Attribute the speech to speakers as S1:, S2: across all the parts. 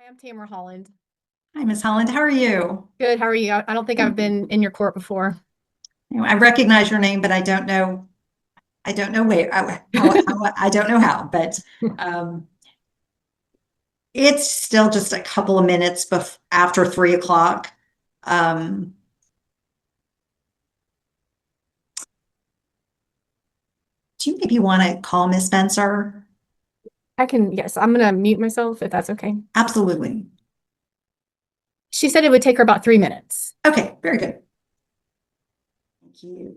S1: Hi, I'm Tamara Holland.
S2: Hi, Miss Holland. How are you?
S1: Good. How are you? I don't think I've been in your court before.
S2: I recognize your name, but I don't know where, I don't know how, but um, it's still just a couple of minutes after 3 o'clock. Um, do you maybe want to call Miss Spencer?
S1: Yes, I'm gonna mute myself if that's okay.
S2: Absolutely.
S1: She said it would take her about 3 minutes.
S2: Okay, very good. Thank you.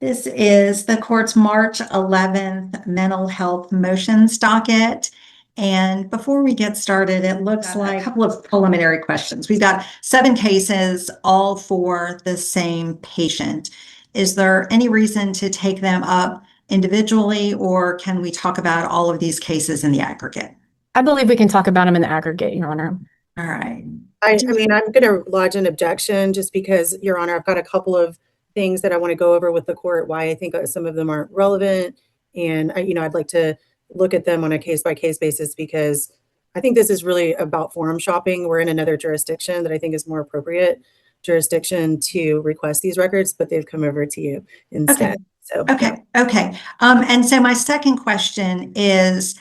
S2: This is the court's March 11th mental health motions docket. And before we get started, it looks like a couple of preliminary questions. We've got 7 cases, all for the same patient. Is there any reason to take them up individually, or can we talk about all of these cases in the aggregate?
S1: I believe we can talk about them in the aggregate, Your Honor.
S2: All right.
S3: I mean, I'm going to lodge an objection just because, Your Honor, I've got a couple of things that I want to go over with the court, why I think some of them aren't relevant. And, I'd like to look at them on a case-by-case basis because I think this is really about forum shopping. We're in another jurisdiction that I think is more appropriate jurisdiction to request these records, but they've come over to you instead.
S2: Okay.
S3: So,
S2: Okay. Okay. And so my second question is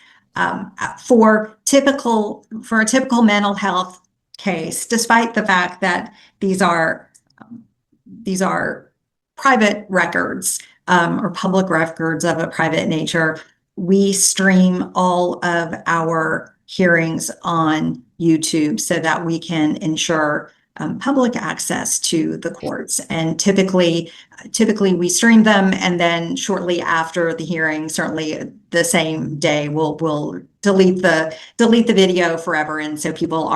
S2: for a typical mental health case, despite the fact that these are private records or public records of a private nature, we stream all of our hearings on YouTube so that we can ensure public access to the courts. And typically we stream them, and then shortly after the hearing, certainly the same day, we'll delete the video forever, and so people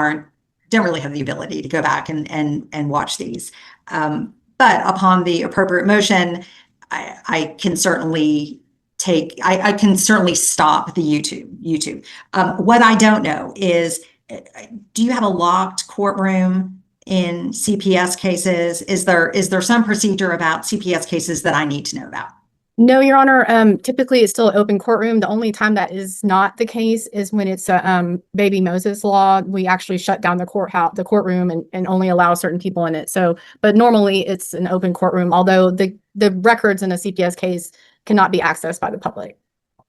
S2: don't really have the ability to go back and watch these. But upon the appropriate motion, I can certainly I can certainly stop the YouTube. What I don't know is, do you have a locked courtroom in CPS cases? Is there some procedure about CPS cases that I need to know about?
S1: No, Your Honor. Typically it's still an open courtroom. The only time that is not the case is when it's a baby Moses law. We actually shut down the courtroom and only allow certain people in it. So, but normally it's an open courtroom, although the records in a CPS case cannot be accessed by the public.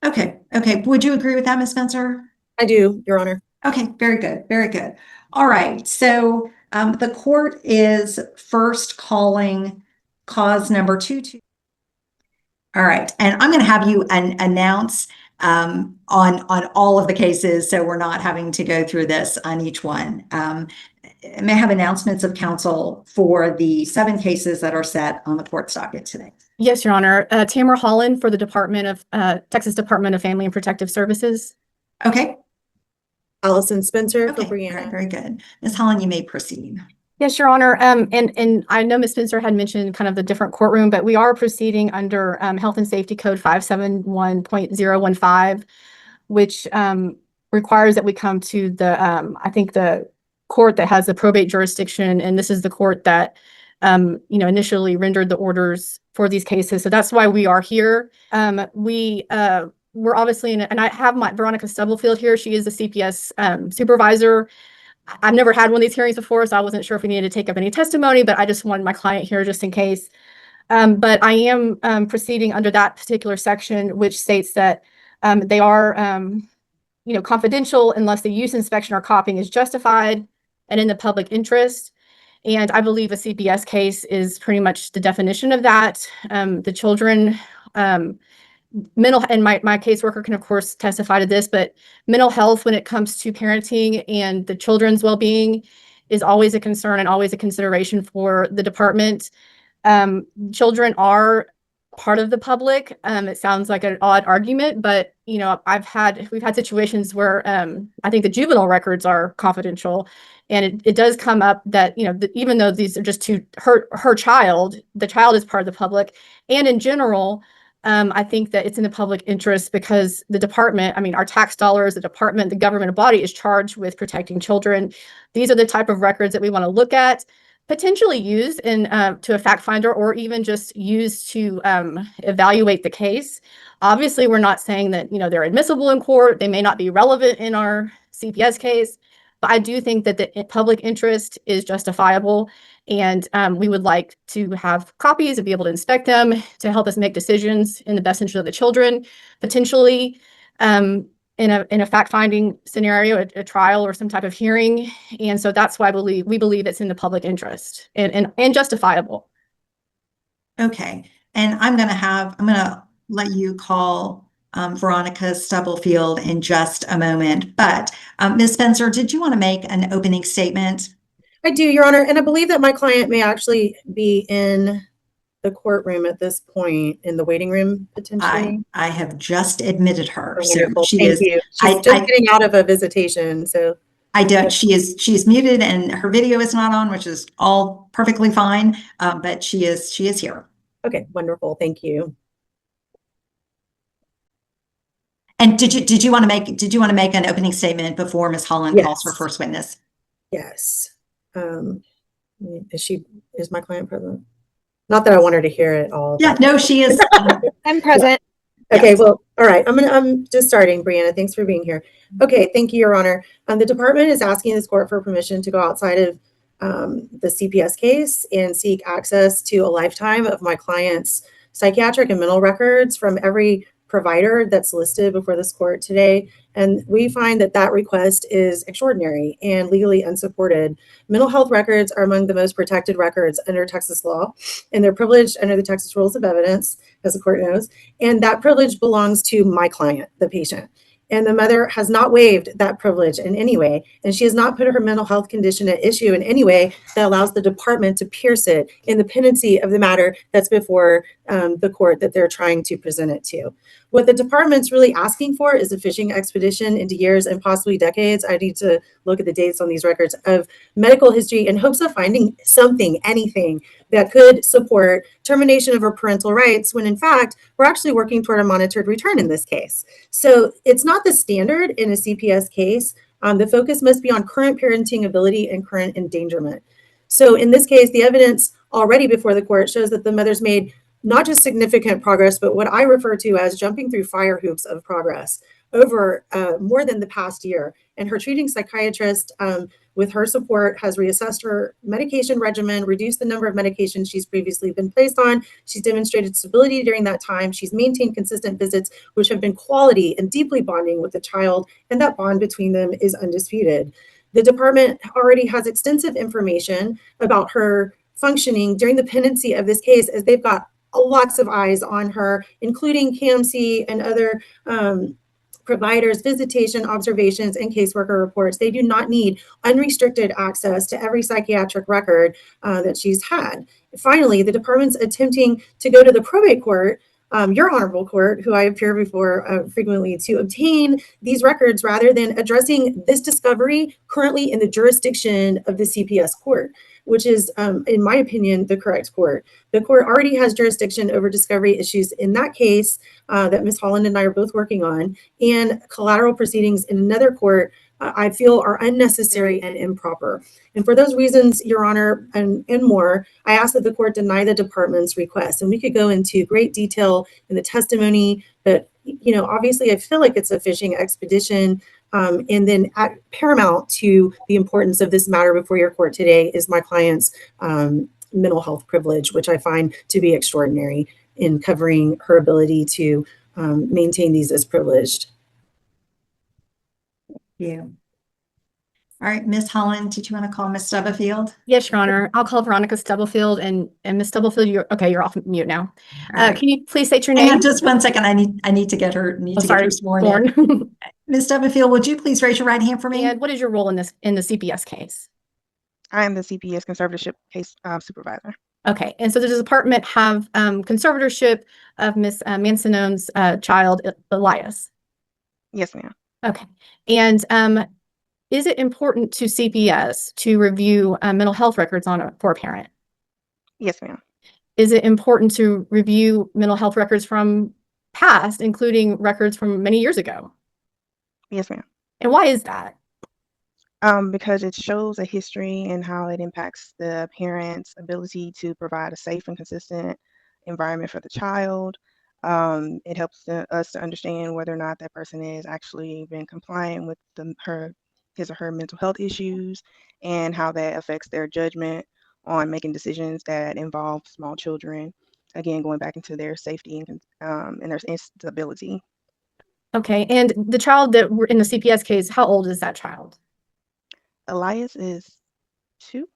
S2: Okay. Okay. Would you agree with that, Ms. Spencer?
S3: I do, Your Honor.
S2: Okay, very good, very good. All right, so the court is first calling cause number 2. All right, and I'm going to have you announce on all of the cases, so we're not having to go through this on each one. May I have announcements of counsel for the 7 cases that are set on the court docket today?
S1: Yes, Your Honor. Tamara Holland for the Texas Department of Family and Protective Services.
S2: Okay.
S3: Allison Spencer for
S2: Okay,
S3: Brianna.
S2: very good. Ms. Holland, you may proceed.
S1: Yes, Your Honor. And I know Ms. Spencer had mentioned kind of the different courtroom, but we are proceeding under Health and Safety Code 571.015, which requires that we come to I think the court that has the probate jurisdiction, and this is the court that initially rendered the orders for these cases. So that's why we are here. We're obviously and I have my Veronica Stubblefield here. She is the CPS supervisor. I've never had one of these hearings before, so I wasn't sure if we needed to take up any testimony, but I just wanted my client here just in case. But I am proceeding under that particular section, which states that they are confidential unless the use, inspection, or copying is justified and in the public interest. And I believe a CPS case is pretty much the definition of that. The children, mental, and my caseworker can of course testify to this, but mental health when it comes to parenting and the children's well-being is always a concern and always a consideration for the department. Children are part of the public. It sounds like an odd argument, but we've had situations where I think the juvenile records are confidential, and it does come up that even though these are just to her child, the child is part of the public. And in general, I think that it's in the public interest because the department, our tax dollars, the department, the government body is charged with protecting children. These are the type of records that we want to look at, potentially use to a fact finder, or even just use to evaluate the case. Obviously, we're not saying that they're admissible in court. They may not be relevant in our CPS case, But I do think that the public interest is justifiable, and we would like to have copies and be able to inspect them to help us make decisions in the best interest of the children, potentially in a fact-finding scenario, a trial or some type of hearing. And so that's why we believe it's in the public interest and justifiable.
S2: Okay, and I'm gonna let you call Veronica Stubblefield in just a moment. But Ms. Spencer, did you want to make an opening statement?
S3: I do, Your Honor, and I believe that my client may actually be in the courtroom at this point, in the waiting room potentially.
S2: I have just admitted her.
S3: Oh,
S2: So
S3: wonderful.
S2: she
S3: Thank
S2: is,
S3: you. She's just getting out of a visitation, so.
S2: I don't, she's muted and her video is not on, which is all perfectly fine. But she is here.
S3: Okay, wonderful. Thank you.
S2: And did you want to make an opening statement before Ms. Holland calls her first witness?
S3: Yes. Is my client present? Not that I want her to hear it all.
S2: Yeah, no, she is.
S4: I'm present.
S3: Okay, well, all right. I'm just starting, Brianna. Thanks for being here. Okay, thank you, Your Honor. The department is asking this court for permission to go outside of the CPS case and seek access to a lifetime of my client's psychiatric and mental records from every provider that's listed before this court today. And we find that that request is extraordinary and legally unsupported. Mental health records are among the most protected records under Texas law, and they're privileged under the Texas Rules of Evidence, as the court knows. And that privilege belongs to my client, the patient. And the mother has not waived that privilege in any way. And she has not put her mental health condition at issue in any way that allows the department to pierce it in the pendency of the matter that's before the court that they're trying to present it to. What the department's really asking for is a fishing expedition into years and possibly decades. I need to look at the dates on these records of medical history in hopes of finding something, anything that could support termination of her parental rights, when in fact, we're actually working toward a monitored return in this case. So it's not the standard in a CPS case. The focus must be on current parenting ability and current endangerment. So in this case, the evidence already before the court shows that the mother's made not just significant progress, but what I refer to as jumping through fire hoops of progress over more than the past year. And her treating psychiatrist, with her support, has reassessed her medication regimen, reduced the number of medications she's previously been placed on. She's demonstrated stability during that time. She's maintained consistent visits, which have been quality and deeply bonding with the child, and that bond between them is undisputed. The department already has extensive information about her functioning during the pendency of this case, as they've got lots of eyes on her, including CAMC and other providers, visitation observations, and caseworker reports. They do not need unrestricted access to every psychiatric record that she's had. Finally, the department's attempting to go to the probate court, your honorable court, who I appear before frequently, to obtain these records rather than addressing this discovery currently in the jurisdiction of the CPS court, which is, in my opinion, the correct court. The court already has jurisdiction over discovery issues in that case that Ms. Holland and I are both working on, and collateral proceedings in another court I feel are unnecessary and improper. And for those reasons, Your Honor, and more, I ask that the court deny the department's request. And we could go into great detail in the testimony, but obviously I feel like it's a fishing expedition. And then paramount to the importance of this matter before your court today is my client's mental health privilege, which I find to be extraordinary in covering her ability to maintain these as privileged.
S2: Yeah. All right, Ms. Holland, did you want to call Ms. Stubblefield?
S1: Yes, Your Honor. I'll call Veronica Stubblefield, and Ms. Stubblefield, you're off mute now.
S2: Right.
S1: Can you please state your
S2: Hang
S1: name?
S2: on just 1 second. I need to get her sworn in. Ms. Stubblefield, would you please raise your right hand for me?
S1: And what is your role in the CPS case?
S4: I am the CPS conservatorship case supervisor.
S1: Okay, and so does the department have conservatorship of Ms. Mansonone's child, Elias?
S4: Yes, ma'am.
S1: Okay, and is it important to CPS to review mental health records for a parent?
S4: Yes, ma'am.
S1: Is it important to review mental health records from past, including records from many years ago?
S4: Yes, ma'am.
S1: And why is that?
S4: Because it shows a history and how it impacts the parent's ability to provide a safe and consistent environment for the child. It helps us to understand whether or not that person has actually been compliant with her his or her mental health issues and how that affects their judgment on making decisions that involve small children. Again, going back into their safety and their instability.
S1: Okay, and the child that were in the CPS case, how old is that child?
S4: Elias is 2.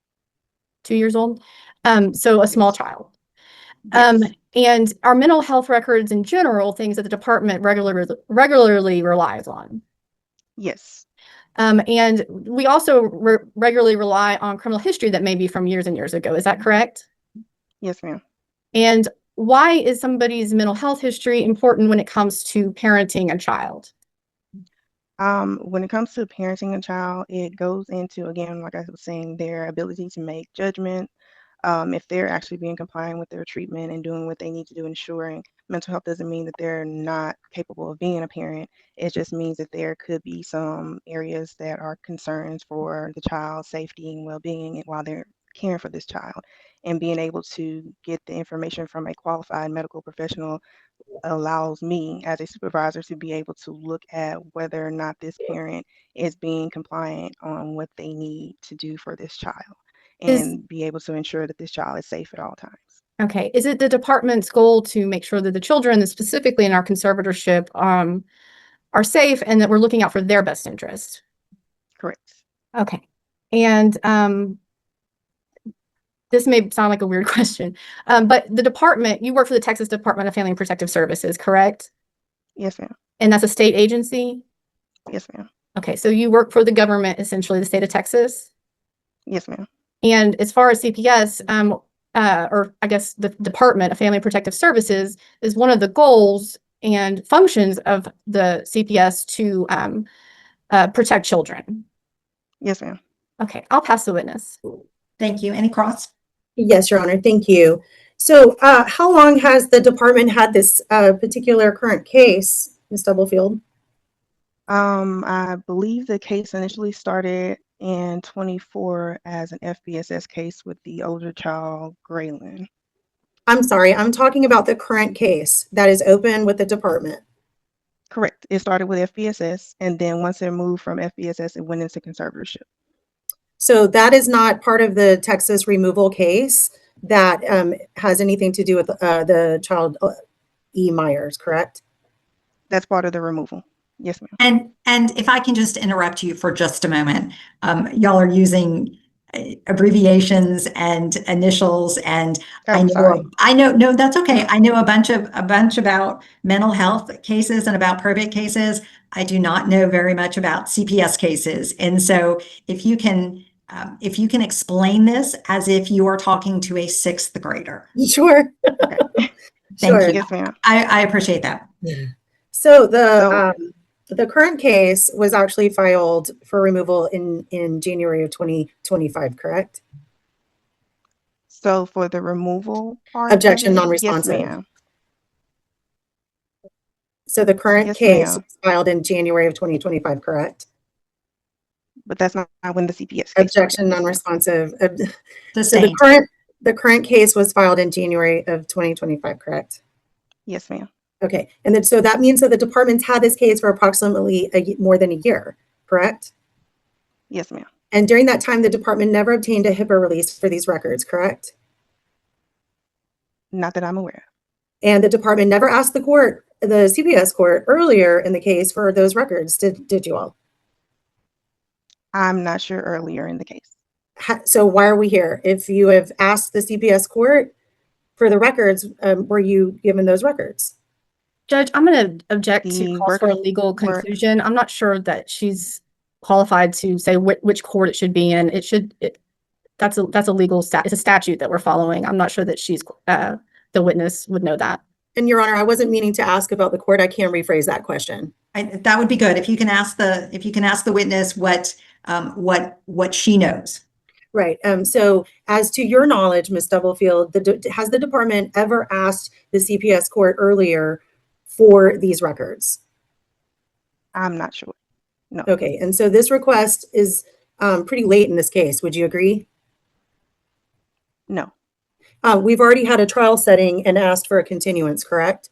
S1: 2 years old? So a small
S4: Yes.
S1: child.
S4: Yes.
S1: And our mental health records in general, things that the department regularly relies on.
S4: Yes.
S1: And we also regularly rely on criminal history that may be from years and years ago. Is that correct?
S4: Yes, ma'am.
S1: And why is somebody's mental health history important when it comes to parenting a child?
S4: When it comes to parenting a child, it goes into, again, like I was saying, their ability to make judgment, if they're actually being compliant with their treatment and doing what they need to do, ensuring mental health doesn't mean that they're not capable of being a parent. It just means that there could be some areas that are concerns for the child's safety and well-being while they're caring for this child. And being able to get the information from a qualified medical professional allows me as a supervisor to be able to look at whether or not this parent is being compliant on what they need to do for this child and be able to ensure that this child is safe at all times.
S1: Okay. Is it the department's goal to make sure that the children, specifically in our conservatorship, are safe and that we're looking out for their best interest?
S4: Correct.
S1: Okay. And this may sound like a weird question, but the department, you work for the Texas Department of Family and Protective Services, correct?
S4: Yes, ma'am.
S1: And that's a state agency?
S4: Yes, ma'am.
S1: Okay, so you work for the government, essentially, the state of Texas?
S4: Yes, ma'am.
S1: And as far as CPS, or I guess the Department of Family and Protective Services is one of the goals and functions of the CPS to protect children.
S4: Yes, ma'am.
S1: Okay, I'll pass the witness.
S2: Thank you. Any cross?
S3: Yes, Your Honor. Thank you. So how long has the department had this particular current case, Ms. Stubblefield?
S4: I believe the case initially started in 24 as an FBSS case with the older child, Graylin.
S3: I'm sorry, I'm talking about the current case that is open with the department.
S4: Correct. It started with FBSS, and then once it moved from FBSS, it went into conservatorship.
S3: So that is not part of the Texas removal case that has anything to do with the child E. Myers, correct?
S4: That's part of the removal. Yes, ma'am.
S2: And if I can just interrupt you for just a moment, y'all are using abbreviations and initials, and no, that's okay. I know a bunch about mental health cases and about probate cases. I do not know very much about CPS cases, and so if you can explain this as if you are talking to a 6th grader.
S3: Sure.
S4: Okay.
S2: Thank you.
S4: Yes, ma'am.
S2: I appreciate that.
S3: So the current case was actually filed for removal in January of 2025, correct?
S4: So for the removal part,
S3: Objection non-responsive.
S4: Yes, ma'am.
S3: So the current
S4: Yes,
S3: case
S4: ma'am.
S3: was filed in January of 2025, correct?
S4: But that's not when the CPS case
S3: Objection
S4: started.
S3: non-responsive. So
S2: Sustained.
S3: the current case was filed in January of 2025, correct?
S4: Yes, ma'am.
S3: Okay, and then so that means that the department's had this case for approximately more than a year, correct?
S4: Yes, ma'am.
S3: And during that time, the department never obtained a HIPAA release for these records, correct?
S4: Not that I'm aware of.
S3: And the department never asked the court, the CPS court, earlier in the case for those records, did you all?
S4: I'm not sure earlier in the case.
S3: So why are we here? If you have asked the CPS court for the records, were you given those records?
S1: Judge, I'm going to object to
S4: The
S1: calls for a legal
S4: were-
S1: conclusion. I'm not sure that she's qualified to say which court it should be in. That's a legal it's a statute that we're following. I'm not sure that she's the witness would know that.
S3: And Your Honor, I wasn't meaning to ask about the court. I can rephrase that question.
S2: That would be good if you can ask the witness what she knows.
S3: Right. So as to your knowledge, Ms. Stubblefield, has the department ever asked the CPS court earlier for these records?
S4: I'm not sure. No.
S3: Okay. And so this request is pretty late in this case. Would you agree?
S4: No.
S3: We've already had a trial setting and asked for a continuance, correct?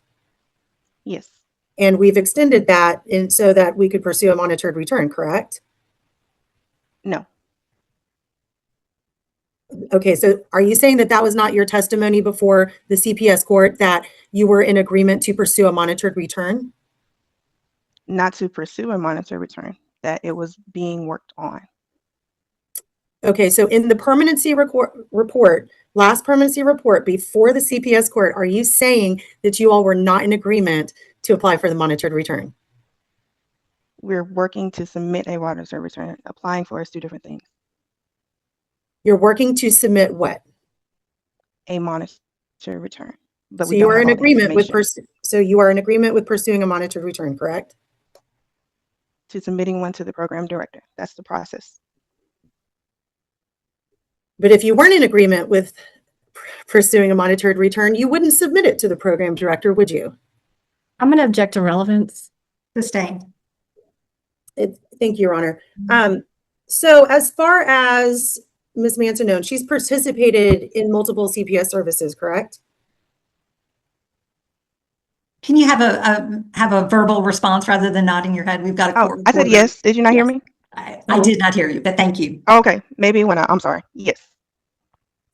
S4: Yes.
S3: And we've extended that so that we could pursue a monitored return, correct?
S4: No,
S3: Okay, so are you saying that that was not your testimony before the CPS court, that you were in agreement to pursue a monitored return?
S4: not to pursue a monetary return, that it was being worked on.
S3: Okay, so in the permanency report, last permanency report before the CPS court, are you saying that you all were not in agreement to apply for the monitored return?
S4: We're working to submit a monetary return. Applying for is two different things.
S3: You're working to submit what?
S4: A monetary return, but
S3: So
S4: we
S3: you
S4: don't
S3: are
S4: have
S3: in
S4: all the
S3: agreement with
S4: information.
S3: so you are in agreement with pursuing a monitored return, correct?
S4: To submitting one to the program director. That's the process.
S3: But if you weren't in agreement with pursuing a monitored return, you wouldn't submit it to the program director, would you?
S1: I'm going to object to relevance.
S2: Sustained.
S3: Thank you, Your Honor. So as far as Ms. Manson, she's participated in multiple CPS services, correct?
S2: Can you have a verbal response rather than nodding your head? We've got a
S4: Oh,
S2: court
S4: I said
S2: reporter.
S4: yes. Did you not hear
S2: Yes.
S4: me?
S2: I did not hear you, but thank you.
S4: Oh, okay, maybe when I'm sorry. Yes,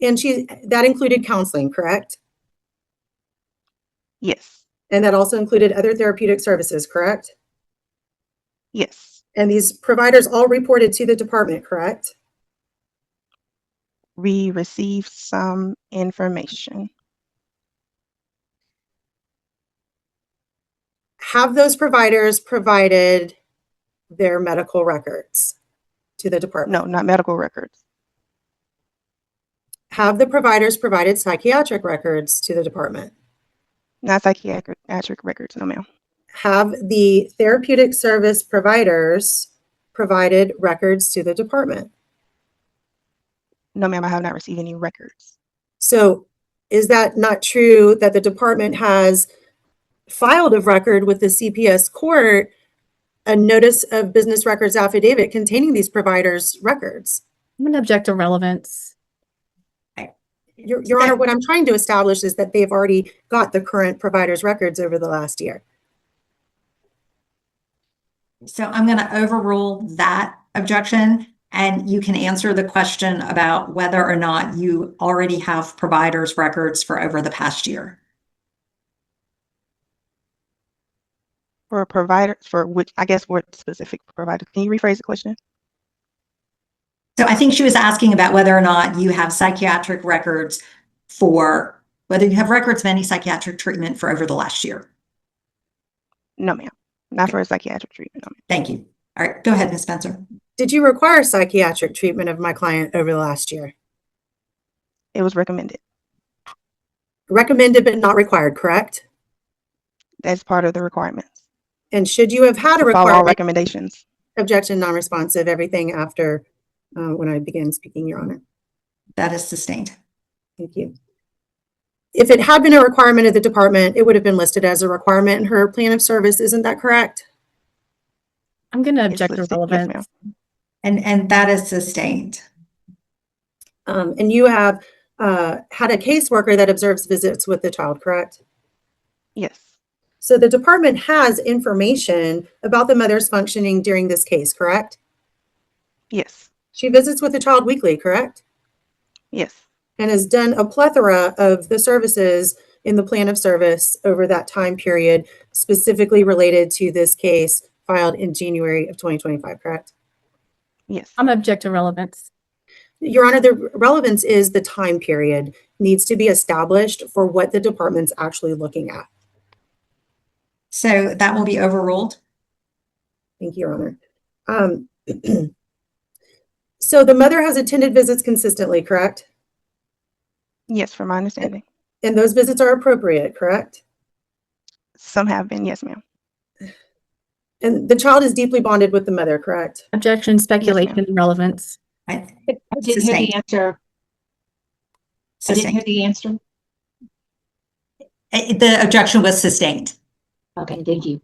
S3: And that included counseling, correct?
S4: yes,
S3: And that also included other therapeutic services, correct?
S4: yes.
S3: And these providers all reported to the department, correct?
S4: We received some information.
S3: Have those providers provided their medical records to the department?
S4: No, not medical records.
S3: Have the providers provided psychiatric records to the department?
S4: Not psychiatric records, no ma'am.
S3: Have the therapeutic service providers provided records to the department?
S4: No ma'am, I have not received any records.
S3: So is that not true that the department has filed of record with the CPS court a notice of business records affidavit containing these providers' records?
S1: I'm going to object to relevance.
S3: Your Honor, what I'm trying to establish is that they've already got the current providers' records over the last year.
S2: So I'm going to overrule that objection, and you can answer the question about whether or not you already have providers' records for over the past year.
S4: For a provider, for which, I guess, what specific provider? Can you rephrase the question?
S2: So I think she was asking about whether or not you have psychiatric records for, whether you have records of any psychiatric treatment for over the last year.
S4: No ma'am, not for a psychiatric treatment. No, ma'am.
S2: Thank you. All right, go ahead, Ms. Spencer.
S3: Did you require psychiatric treatment of my client over the last year?
S4: It was recommended.
S3: Recommended but not required, correct?
S4: That's part of the requirements.
S3: And should you have had a
S4: To follow all
S3: requirement,
S4: recommendations.
S3: objection, non-responsive, everything after when I began speaking, Your Honor?
S2: That is sustained.
S3: Thank you. If it had been a requirement of the department, it would have been listed as a requirement in her plan of service. Isn't that correct?
S1: I'm going to
S4: It's
S1: object to
S4: listed. Yes,
S1: relevance.
S4: ma'am.
S2: And that is sustained.
S3: And you have had a caseworker that observes visits with the child, correct?
S4: Yes,
S3: So the department has information about the mother's functioning during this case, correct?
S4: yes,
S3: She visits with the child weekly, correct?
S4: yes,
S3: And has done a plethora of the services in the plan of service over that time period, specifically related to this case filed in January of 2025, correct?
S4: yes.
S1: I'm going to object to relevance.
S3: Your Honor, the relevance is the time period needs to be established for what the department's actually looking at.
S2: So that will be overruled.
S3: Thank you, Your Honor. So the mother has attended visits consistently, correct?
S4: Yes, from my understanding.
S3: And those visits are appropriate, correct?
S4: Some have been, yes, ma'am.
S3: And the child is deeply bonded with the mother, correct?
S1: Objection, speculation, and relevance.
S5: I didn't hear
S2: Sustained.
S5: the answer. I didn't hear the answer.
S2: The objection was sustained.
S5: Okay, thank you.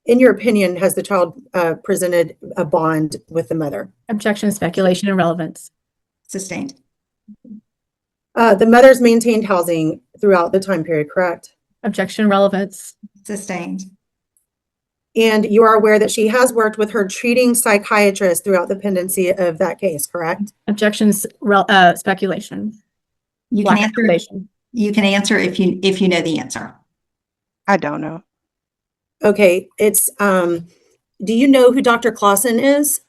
S3: In your opinion, has the child presented a bond with the mother?
S1: Objection, speculation, and relevance.
S2: Sustained.
S3: The mother's maintained housing throughout the time period, correct?
S1: Objection, relevance.
S2: Sustained.
S3: And you are aware that she has worked with her treating psychiatrist throughout the pendency of that case, correct?
S1: Objections, speculation.
S2: You can
S1: Lack of
S2: answer,
S1: information.
S2: you can answer if you know the answer.
S4: I don't know.
S3: Okay, it's, do you know who Dr. Clausen is?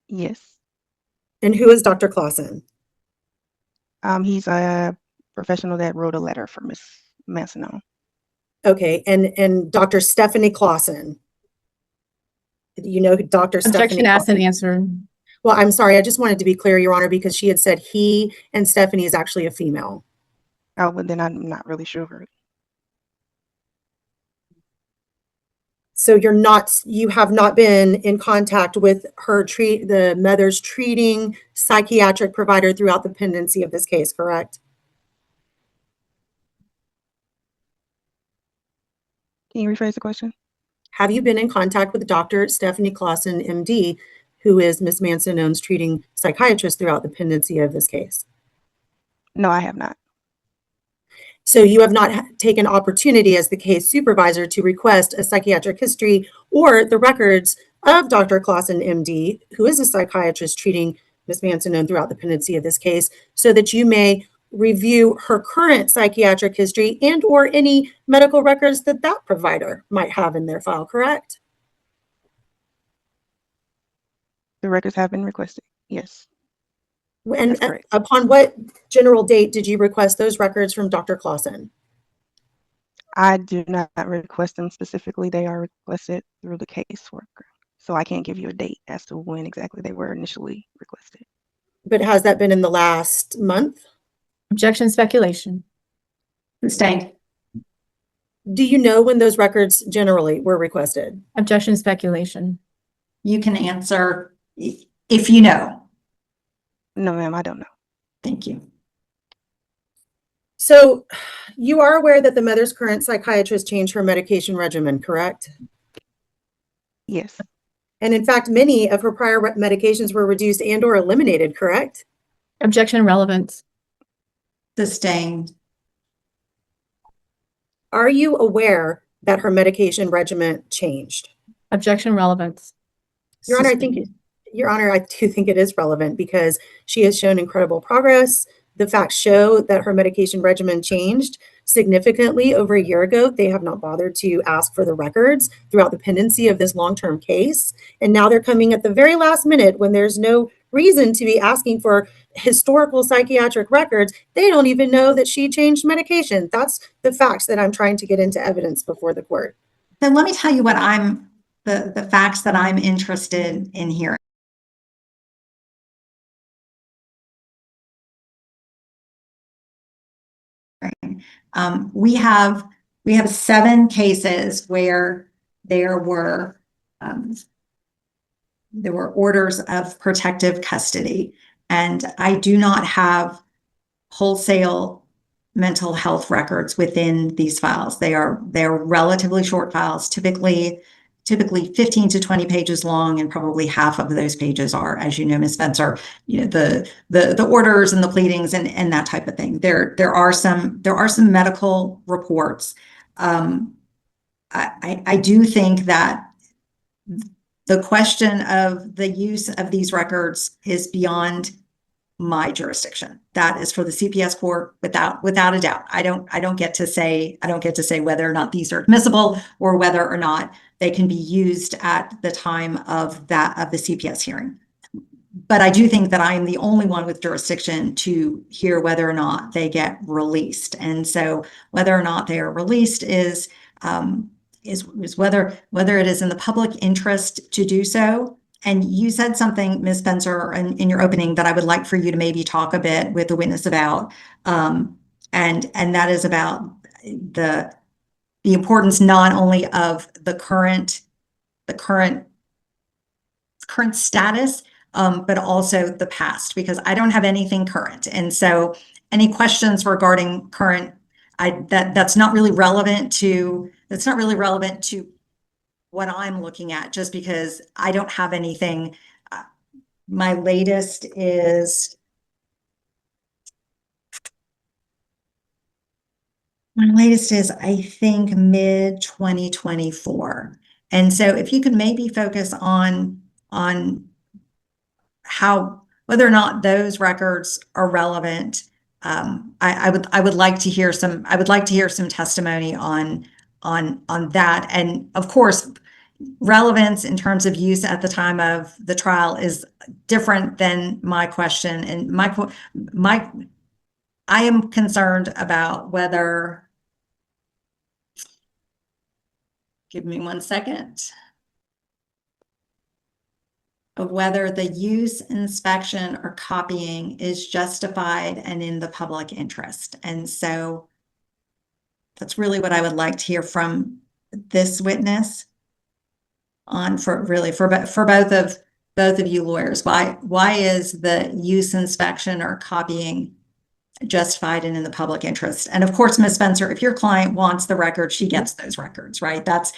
S4: Yes.
S3: And who is Dr. Clausen?
S4: He's a professional that wrote a letter for Miss Mansonon.
S3: Okay, and Dr. Stephanie Clausen. Do you know who Dr. Stephanie
S1: Objection asked and
S3: Clausen?
S1: answered.
S3: Well, I'm sorry, I just wanted to be clear, Your Honor, because she had said he and Stephanie is actually a female.
S4: Oh, but then I'm not really sure.
S3: So you have not been in contact with the mother's treating psychiatric provider throughout the pendency of this case, correct?
S4: Can you rephrase the question?
S3: Have you been in contact with Dr. Stephanie Clausen, MD, who is Ms. Mansonon's treating psychiatrist throughout the pendency of this case?
S4: No, I have not.
S3: So you have not taken opportunity as the case supervisor to request a psychiatric history or the records of Dr. Clausen, MD, who is a psychiatrist treating Ms. Mansonon throughout the pendency of this case, so that you may review her current psychiatric history and or any medical records that that provider might have in their file, correct?
S4: The records have been requested. Yes.
S3: And
S4: That's correct.
S3: upon what general date did you request those records from Dr. Clausen?
S4: I do not request them specifically. They are requested through the caseworker. So I can't give you a date as to when exactly they were initially requested.
S3: But has that been in the last month?
S1: Objection, speculation.
S2: Sustained.
S3: Do you know when those records generally were requested?
S1: Objection, speculation.
S2: You can answer if you know.
S4: No, ma'am, I don't know.
S2: Thank you.
S3: So you are aware that the mother's current psychiatrist changed her medication regimen, correct?
S4: Yes.
S3: And in fact, many of her prior medications were reduced and or eliminated, correct?
S1: Objection, relevance.
S2: Sustained.
S3: Are you aware that her medication regimen changed?
S1: Objection, relevance.
S3: Your Honor, Your Honor, I do think it is relevant because she has shown incredible progress. The facts show that her medication regimen changed significantly over a year ago. They have not bothered to ask for the records throughout the pendency of this long-term case. And now they're coming at the very last minute when there's no reason to be asking for historical psychiatric records. They don't even know that she changed medication. That's the facts that I'm trying to get into evidence before the court.
S2: Then let me tell you what the facts that I'm interested in hearing. We have 7 cases where there were orders of protective custody, and I do not have wholesale mental health records within these files. They're relatively short files, typically 15 to 20 pages long, and probably half of those pages are, as you know, Ms. Spencer, the orders and the pleadings and that type of thing. There are some medical reports. I do think that the question of the use of these records is beyond my jurisdiction. That is for the CPS court without a doubt. I don't get to say whether or not these are admissible or whether or not they can be used at the time of the CPS hearing. But I do think that I am the only one with jurisdiction to hear whether or not they get released. And so whether or not they are released is whether it is in the public interest to do so. And you said something, Ms. Spencer, in your opening that I would like for you to maybe talk a bit with the witness about, and that is about the importance not only of the current status, but also the past, because I don't have anything current. And so any questions regarding current, that's not really relevant to what I'm looking at, just because I don't have anything. My latest is My latest is, I think, mid 2024. And so if you could maybe focus on how, whether or not those records are relevant. I would like to hear some, testimony on that. And of course, relevance in terms of use at the time of the trial is different than my question. And I am concerned about whether, give me 1 second, of whether the use, inspection, or copying is justified and in the public interest. And so that's really what I would like to hear from this witness on, for both of you lawyers. Why is the use, inspection, or copying justified and in the public interest? And of course, Ms. Spencer, if your client wants the record, she gets those records, right? That's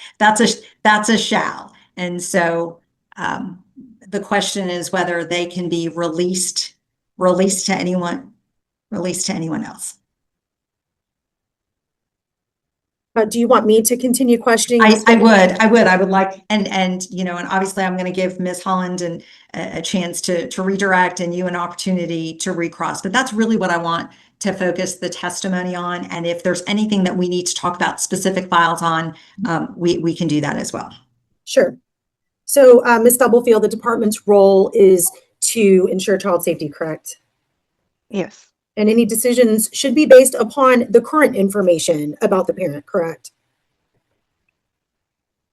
S2: a shall. And so the question is whether they can be released to anyone else.
S3: Do you want me to continue questioning?
S2: I would like, and you know, and obviously I'm going to give Ms. Holland a chance to redirect, and you an opportunity to recross, but that's really what I want to focus the testimony on. And if there's anything that we need to talk about specific files on, we can do that as well.
S3: Sure. So Ms. Stubblefield, the department's role is to ensure child safety, correct?
S4: Yes.
S3: And any decisions should be based upon the current information about the parent, correct?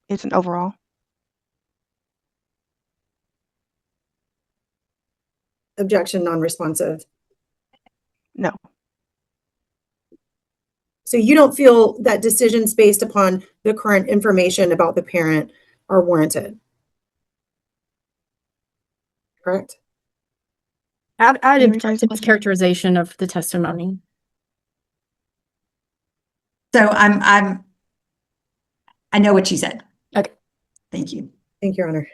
S4: It's an overall.
S3: Objection, non-responsive.
S4: No.
S3: So you don't feel that decisions based upon the current information about the parent are warranted, correct?
S1: I'd object to this characterization of the testimony.
S2: So I know what you said.
S1: Okay.
S2: Thank you.
S3: Thank you, Your Honor.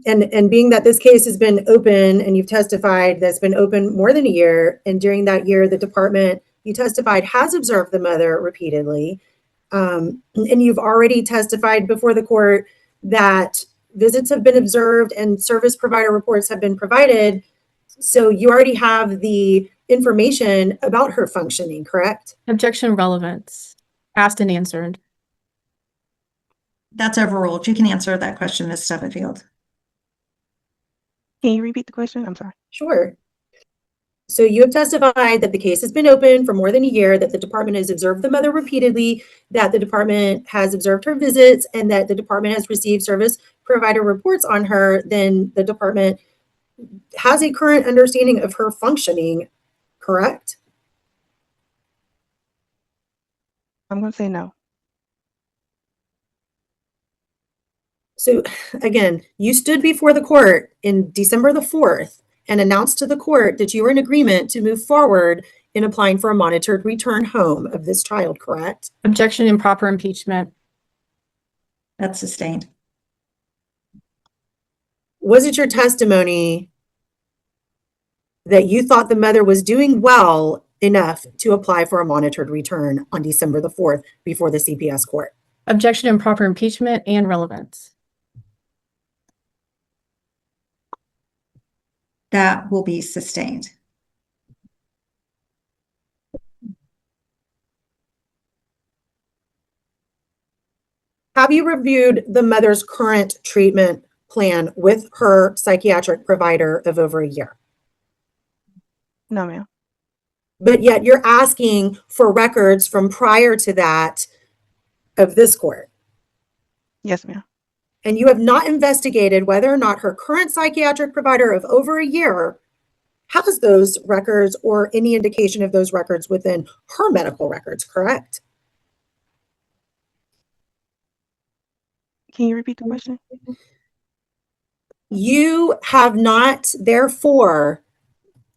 S3: And being that this case has been open and you've testified that's been open more than a year, and during that year, the department you testified has observed the mother repeatedly, and you've already testified before the court that visits have been observed and service provider reports have been provided. So you already have the information about her functioning, correct?
S1: Objection, relevance. Asked and answered.
S2: That's overruled. You can answer that question, Ms. Stubblefield.
S4: Can you repeat the question? I'm sorry.
S3: Sure. So you have testified that the case has been open for more than a year, that the department has observed the mother repeatedly, that the department has observed her visits, and that the department has received service provider reports on her. Then the department has a current understanding of her functioning, correct?
S4: I'm going to say no.
S3: So again, you stood before the court in December the 4th and announced to the court that you were in agreement to move forward in applying for a monitored return home of this child, correct?
S1: Objection, improper impeachment.
S2: That's sustained.
S3: Was it your testimony that you thought the mother was doing well enough to apply for a monitored return on December the 4th before the CPS court?
S1: Objection, improper impeachment and relevance.
S2: That will be sustained.
S3: Have you reviewed the mother's current treatment plan with her psychiatric provider of over a year?
S4: No, ma'am.
S3: But yet you're asking for records from prior to that of this court.
S4: Yes, ma'am.
S3: And you have not investigated whether or not her current psychiatric provider of over a year has those records or any indication of those records within her medical records, correct?
S4: Can you repeat the question?
S3: You have not, therefore,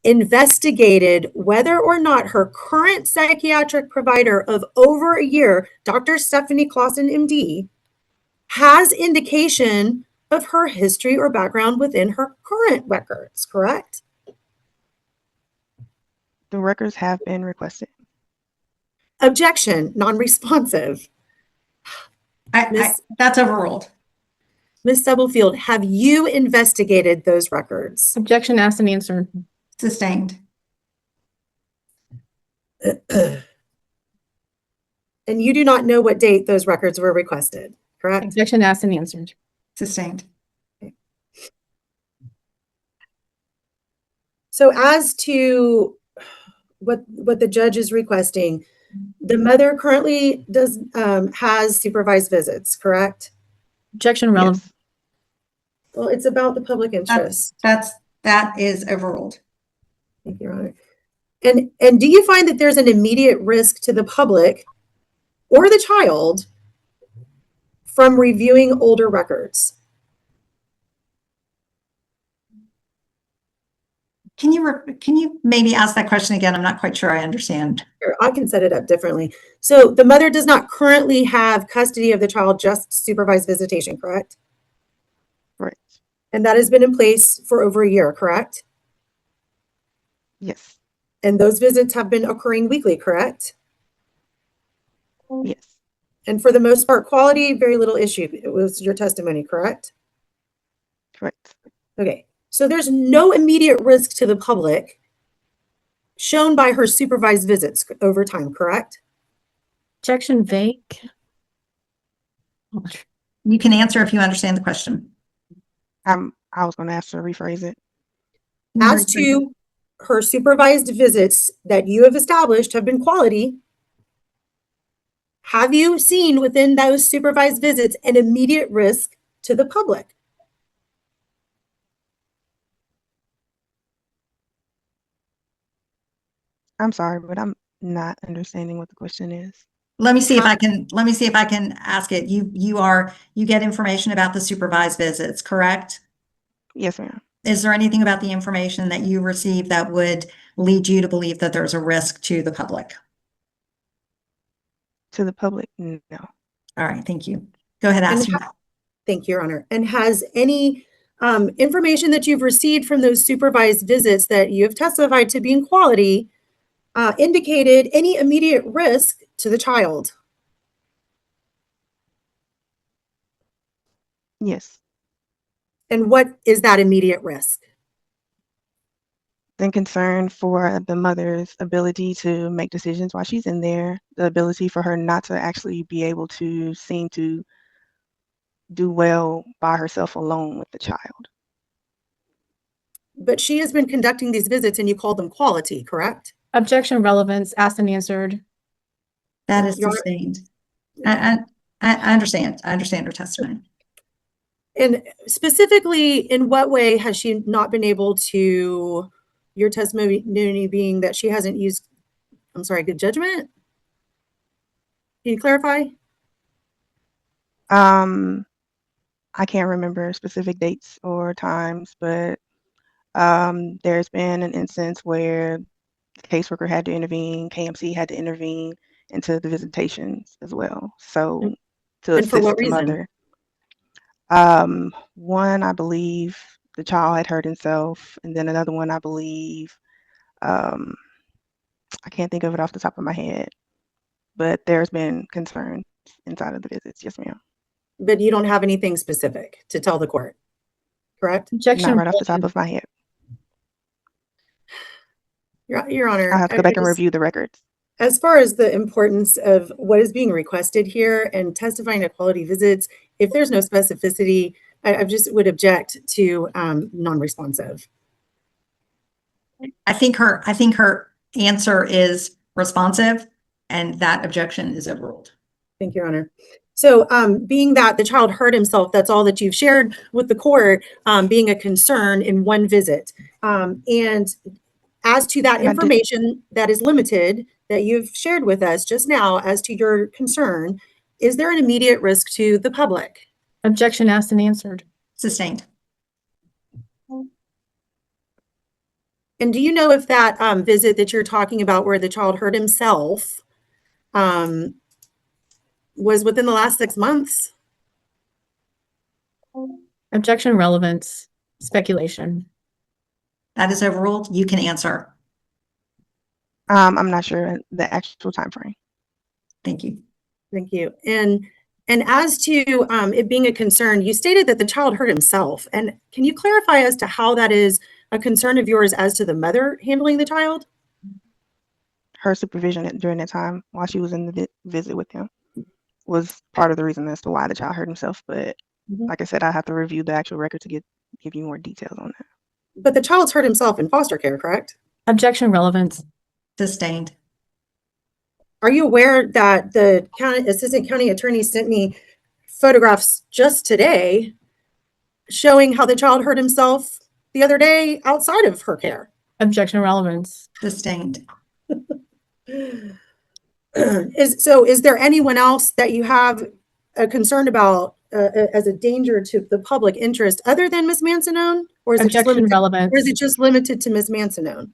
S3: investigated whether or not her current psychiatric provider of over a year, Dr. Stephanie Clausen, MD, has indication of her history or background within her current records, correct?
S4: The records have been requested.
S3: Objection, non-responsive. Miss-
S2: That's overruled.
S3: Ms. Stubblefield, have you investigated those records?
S1: Objection asked and answered.
S2: Sustained.
S3: And you do not know what date those records were requested, correct?
S1: Objection asked and answered.
S2: Sustained.
S3: So as to what the judge is requesting, the mother currently has supervised visits, correct?
S1: Objection relevant.
S4: Yes.
S3: Well, it's about the public interest.
S2: That is overruled.
S3: Thank you, Your Honor. And do you find that there's an immediate risk to the public or the child from reviewing older records?
S2: Can you maybe ask that question again? I'm not quite sure I understand.
S3: Sure, I can set it up differently. So the mother does not currently have custody of the child, just supervised visitation, correct?
S4: Correct.
S3: And that has been in place for over a year, correct?
S4: Yes.
S3: And those visits have been occurring weekly, correct?
S4: Yes.
S3: And for the most part, quality, very little issue. It was your testimony, correct?
S4: Correct.
S3: Okay, so there's no immediate risk to the public shown by her supervised visits over time, correct?
S1: Objection vague.
S2: You can answer if you understand the question.
S4: I was going to ask her to rephrase it.
S3: As to her supervised visits that you have established have been quality, have you seen within those supervised visits an immediate risk to the public?
S4: I'm sorry, but I'm not understanding what the question is.
S2: Let me see if I can ask it. You get information about the supervised visits, correct?
S4: Yes, ma'am.
S2: Is there anything about the information that you receive that would lead you to believe that there's a risk to the public?
S4: To the public, no.
S2: All right, thank you. Go ahead, ask me.
S3: Thank you, Your Honor. And has any information that you've received from those supervised visits that you have testified to being quality indicated any immediate risk to the child?
S4: Yes.
S3: And what is that immediate risk?
S4: Then concern for the mother's ability to make decisions while she's in there, the ability for her not to actually be able to seem to do well by herself alone with the child.
S3: But she has been conducting these visits and you call them quality, correct?
S1: Objection relevance asked and answered.
S2: That is
S3: Your-
S2: sustained. I understand. I understand her testimony.
S3: And specifically, in what way has she not been able to, your testimony being that she hasn't used, I'm sorry, good judgment? Can you clarify?
S4: I can't remember specific dates or times, but there's been an instance where the caseworker had to intervene, KMC had to intervene into the visitations as well. So to
S3: And for
S4: assist
S3: what
S4: the
S3: reason?
S4: mother. One, I believe the child had hurt himself, and then another one, I believe, I can't think of it off the top of my head, but there's been concerns inside of the visits. Yes, ma'am.
S3: But you don't have anything specific to tell the court, correct?
S1: Objection
S4: Not right off the top
S1: relevant.
S4: of my head.
S3: Your Honor.
S4: I'll have to go back and review the records.
S3: As far as the importance of what is being requested here and testifying at quality visits, if there's no specificity, I just would object to non-responsive.
S2: I think her answer is responsive, and that objection is overruled.
S3: Thank you, Your Honor. So being that the child hurt himself, that's all that you've shared with the court, being a concern in one visit. And as to that information that is limited that you've shared with us just now as to your concern, is there an immediate risk to the public?
S1: Objection asked and answered.
S2: Sustained.
S3: And do you know if that visit that you're talking about where the child hurt himself was within the last 6 months?
S1: Objection relevance speculation.
S2: That is overruled. You can answer.
S4: I'm not sure the actual time frame.
S2: Thank you.
S3: Thank you. And as to it being a concern, you stated that the child hurt himself. And can you clarify as to how that is a concern of yours as to the mother handling the child?
S4: Her supervision during that time while she was in the visit with him was part of the reason as to why the child hurt himself. But like I said, I have to review the actual record to give you more details on that.
S3: But the child's hurt himself in foster care, correct?
S1: Objection relevance.
S2: Sustained.
S3: Are you aware that the assistant county attorney sent me photographs just today showing how the child hurt himself the other day outside of her care?
S1: Objection relevance.
S2: Sustained.
S3: Is there anyone else that you have a concern about as a danger to the public interest other than Ms. Mansanone? Or is
S1: Objection relevance.
S3: or is it just limited to Ms. Mansanone?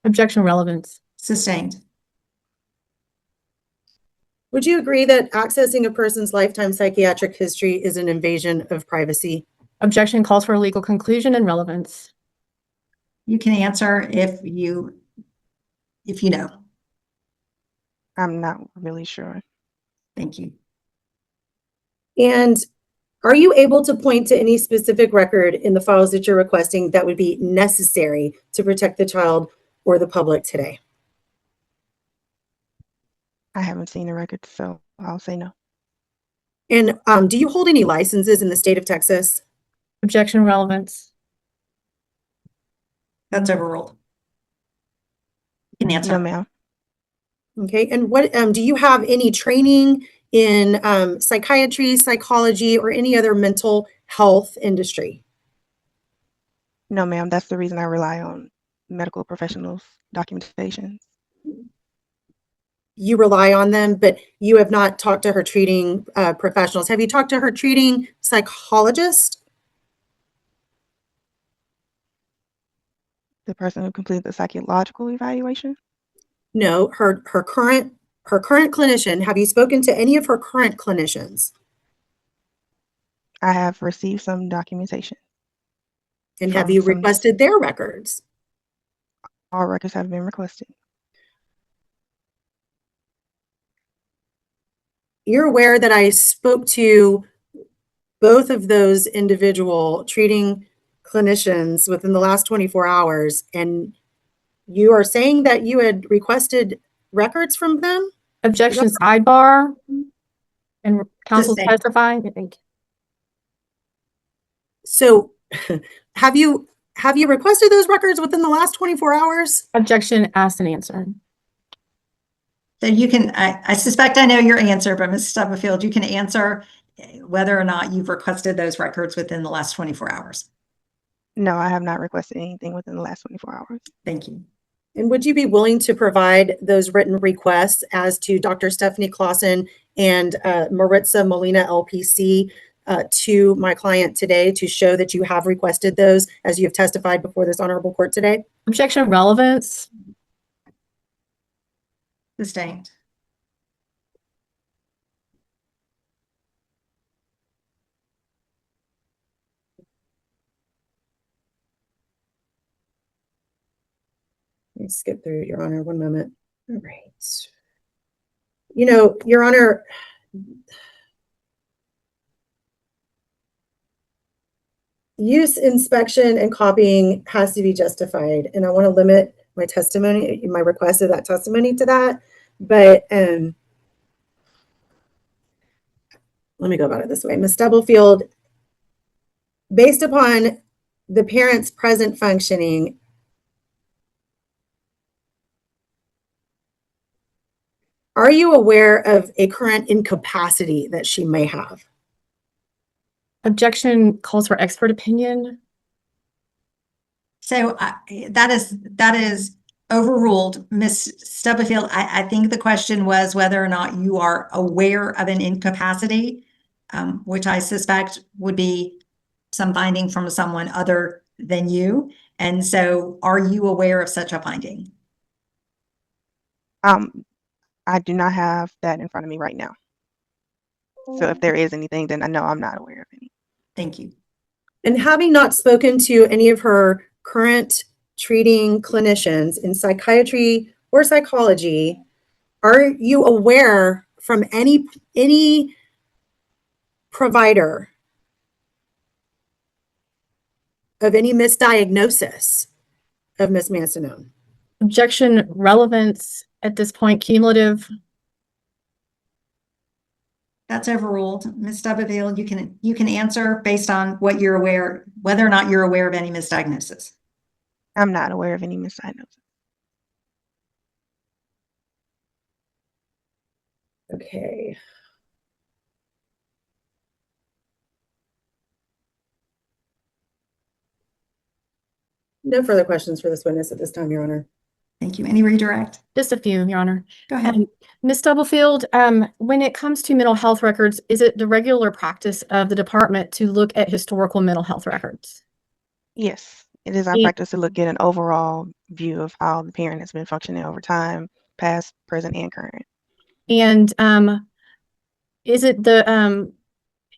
S1: Objection relevance.
S2: Sustained.
S3: Would you agree that accessing a person's lifetime psychiatric history is an invasion of privacy?
S1: Objection calls for a legal conclusion and relevance.
S2: You can answer if you know.
S4: I'm not really sure.
S2: Thank you.
S3: And are you able to point to any specific record in the files that you're requesting that would be necessary to protect the child or the public today?
S4: I haven't seen the record, so I'll say no.
S3: And do you hold any licenses in the state of Texas?
S1: Objection relevance.
S2: That's overruled. You can answer.
S4: No, ma'am.
S3: Okay, and what do you have any training in psychiatry, psychology, or any other mental health industry?
S4: No, ma'am. That's the reason I rely on medical professionals' documentation.
S3: You rely on them, but you have not talked to her treating professionals. Have you talked to her treating psychologist?
S4: The person who completed the psychological evaluation?
S3: No, her current clinician. Have you spoken to any of her current clinicians?
S4: I have received some documentation.
S3: And have you requested their records?
S4: All records have been requested.
S3: You're aware that I spoke to both of those individual treating clinicians within the last 24 hours, and you are saying that you had requested records from them?
S1: Objection sidebar. And counsel
S2: Sustained.
S1: testifying. Thank you.
S3: So have you requested those records within the last 24 hours?
S1: Objection asked and answered.
S2: So you can, I suspect I know your answer, but Ms. Stubblefield, you can answer whether or not you've requested those records within the last 24 hours.
S4: No, I have not requested anything within the last 24 hours.
S2: Thank you.
S3: And would you be willing to provide those written requests as to Dr. Stephanie Clausen and Maritza Molina, LPC, to my client today to show that you have requested those as you have testified before this honorable court today?
S1: Objection relevance.
S2: Sustained.
S3: Let me skip through, Your Honor, one moment. All right. You know, Your Honor, use, inspection, and copying has to be justified. And I want to limit my testimony, my request of that testimony to that. But let me go about it this way. Ms. Stubblefield, based upon the parent's present functioning, are you aware of a current incapacity that she may have?
S1: Objection calls for expert opinion.
S2: So that is overruled, Ms. Stubblefield. I think the question was whether or not you are aware of an incapacity, which I suspect would be some finding from someone other than you. And so are you aware of such a finding?
S4: I do not have that in front of me right now. So if there is anything, then I know I'm not aware of any.
S2: Thank you.
S3: And having not spoken to any of her current treating clinicians in psychiatry or psychology, Are you aware from any provider of any misdiagnosis of Miss Manson?
S1: Objection, relevance at this point, cumulative.
S2: That's overruled. Ms. Stubblefield, you can answer based on what you're aware, whether or not you're aware of any misdiagnosis.
S4: I'm not aware of any misdiagnosis.
S3: Okay. No further questions for this witness at this time, Your Honor.
S2: Thank you. Any redirect?
S1: Just a few, Your Honor.
S2: Go ahead.
S1: Ms. Stubblefield, when it comes to mental health records, is it the regular practice of the department to look at historical mental health records?
S4: Yes, it is our practice to look at an overall view of how the parent has been functioning over time, past, present, and current.
S1: And is it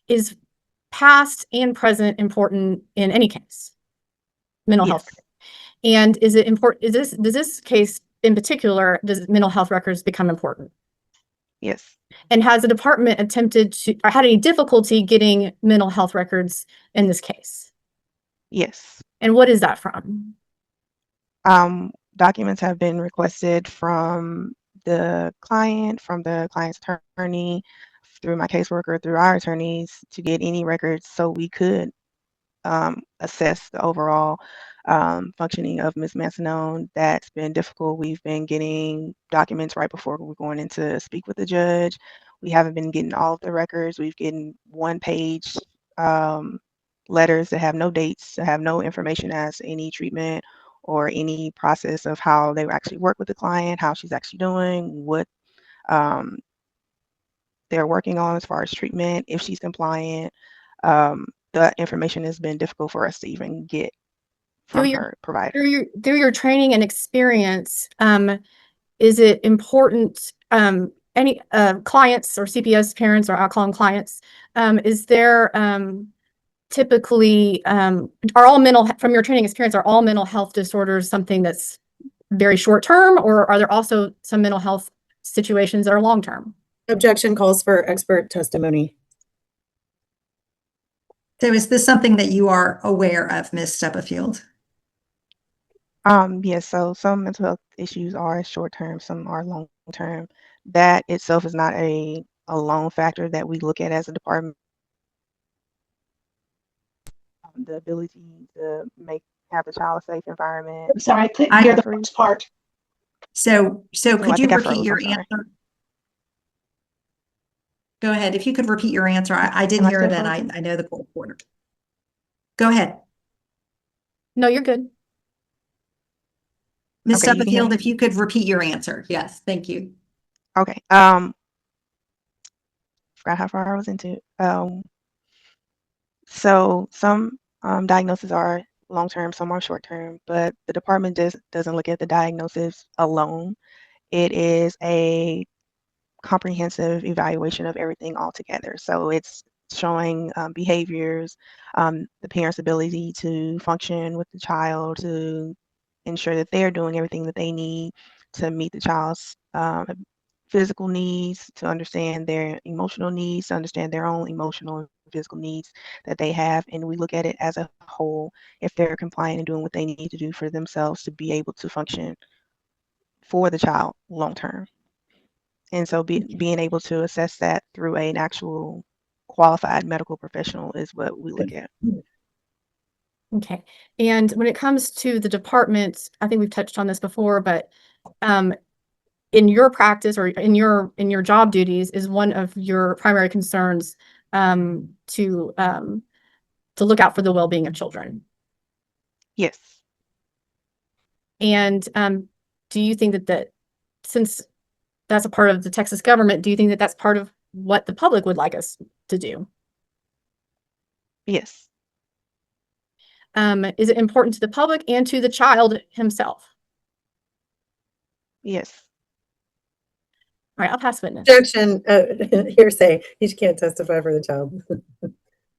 S1: is past and present important in any case? Mental health.
S2: Yes.
S1: And is it important, does this case in particular, does mental health records become important?
S4: Yes.
S1: And has the department attempted to, or had any difficulty getting mental health records in this case?
S4: Yes.
S1: And what is that from?
S4: Documents have been requested from the client, from the client's attorney, through my caseworker, through our attorneys, to get any records so we could assess the overall functioning of Ms. Manson. That's been difficult. We've been getting documents right before we're going in to speak with the judge. We haven't been getting all of the records. We've getting one-page letters that have no dates, that have no information as to any treatment or any process of how they actually work with the client, how she's actually doing, what they're working on as far as treatment, if she's compliant. The information has been difficult for us to even get from her provider.
S1: Through your training and experience, is it important, any clients or CPS parents, or I'll call them clients, is there typically, are all from your training experience, are all mental health disorders something that's very short term, or are there also some mental health situations that are long term?
S3: Objection calls for expert testimony.
S2: So is this something that you are aware of, Ms. Stubblefield?
S4: Yes, so some mental health issues are short term, some are long term. That itself is not a lone factor that we look at as a department. The ability to have the child a safe environment.
S5: I'm sorry, I couldn't hear the first part.
S2: So
S4: I
S2: could you
S4: think I
S2: repeat
S4: froze,
S2: your
S4: I'm sorry.
S2: answer? Go ahead. If you could repeat your answer. I didn't
S4: Am I
S2: hear
S4: still
S2: that.
S4: frozen?
S2: I know the court order. Go ahead.
S1: No, you're good.
S2: Ms.
S4: Okay, you can hear
S2: Stubblefield,
S4: me?
S2: if you could repeat your answer. Yes, thank you.
S4: Okay. Forgot how far I was into. So some diagnoses are long term, some are short term, but the department just doesn't look at the diagnosis alone. It is a comprehensive evaluation of everything altogether. So it's showing behaviors, the parent's ability to function with the child, to ensure that they're doing everything that they need to meet the child's physical needs, to understand their emotional needs, to understand their own emotional and physical needs that they have. And we look at it as a whole, if they're compliant and doing what they need to do for themselves to be able to function for the child long term. And so being able to assess that through an actual qualified medical professional is what we look at.
S1: Okay. And when it comes to the department, I think we've touched on this before, but in your practice or in your job duties, is one of your primary concerns to look out for the well-being of children?
S4: Yes.
S1: And do you think that since that's a part of the Texas government, do you think that that's part of what the public would like us to do?
S4: Yes.
S1: Is it important to the public and to the child himself?
S4: Yes.
S1: All right, I'll pass witness.
S3: Objection, hearsay. You can't testify for the child.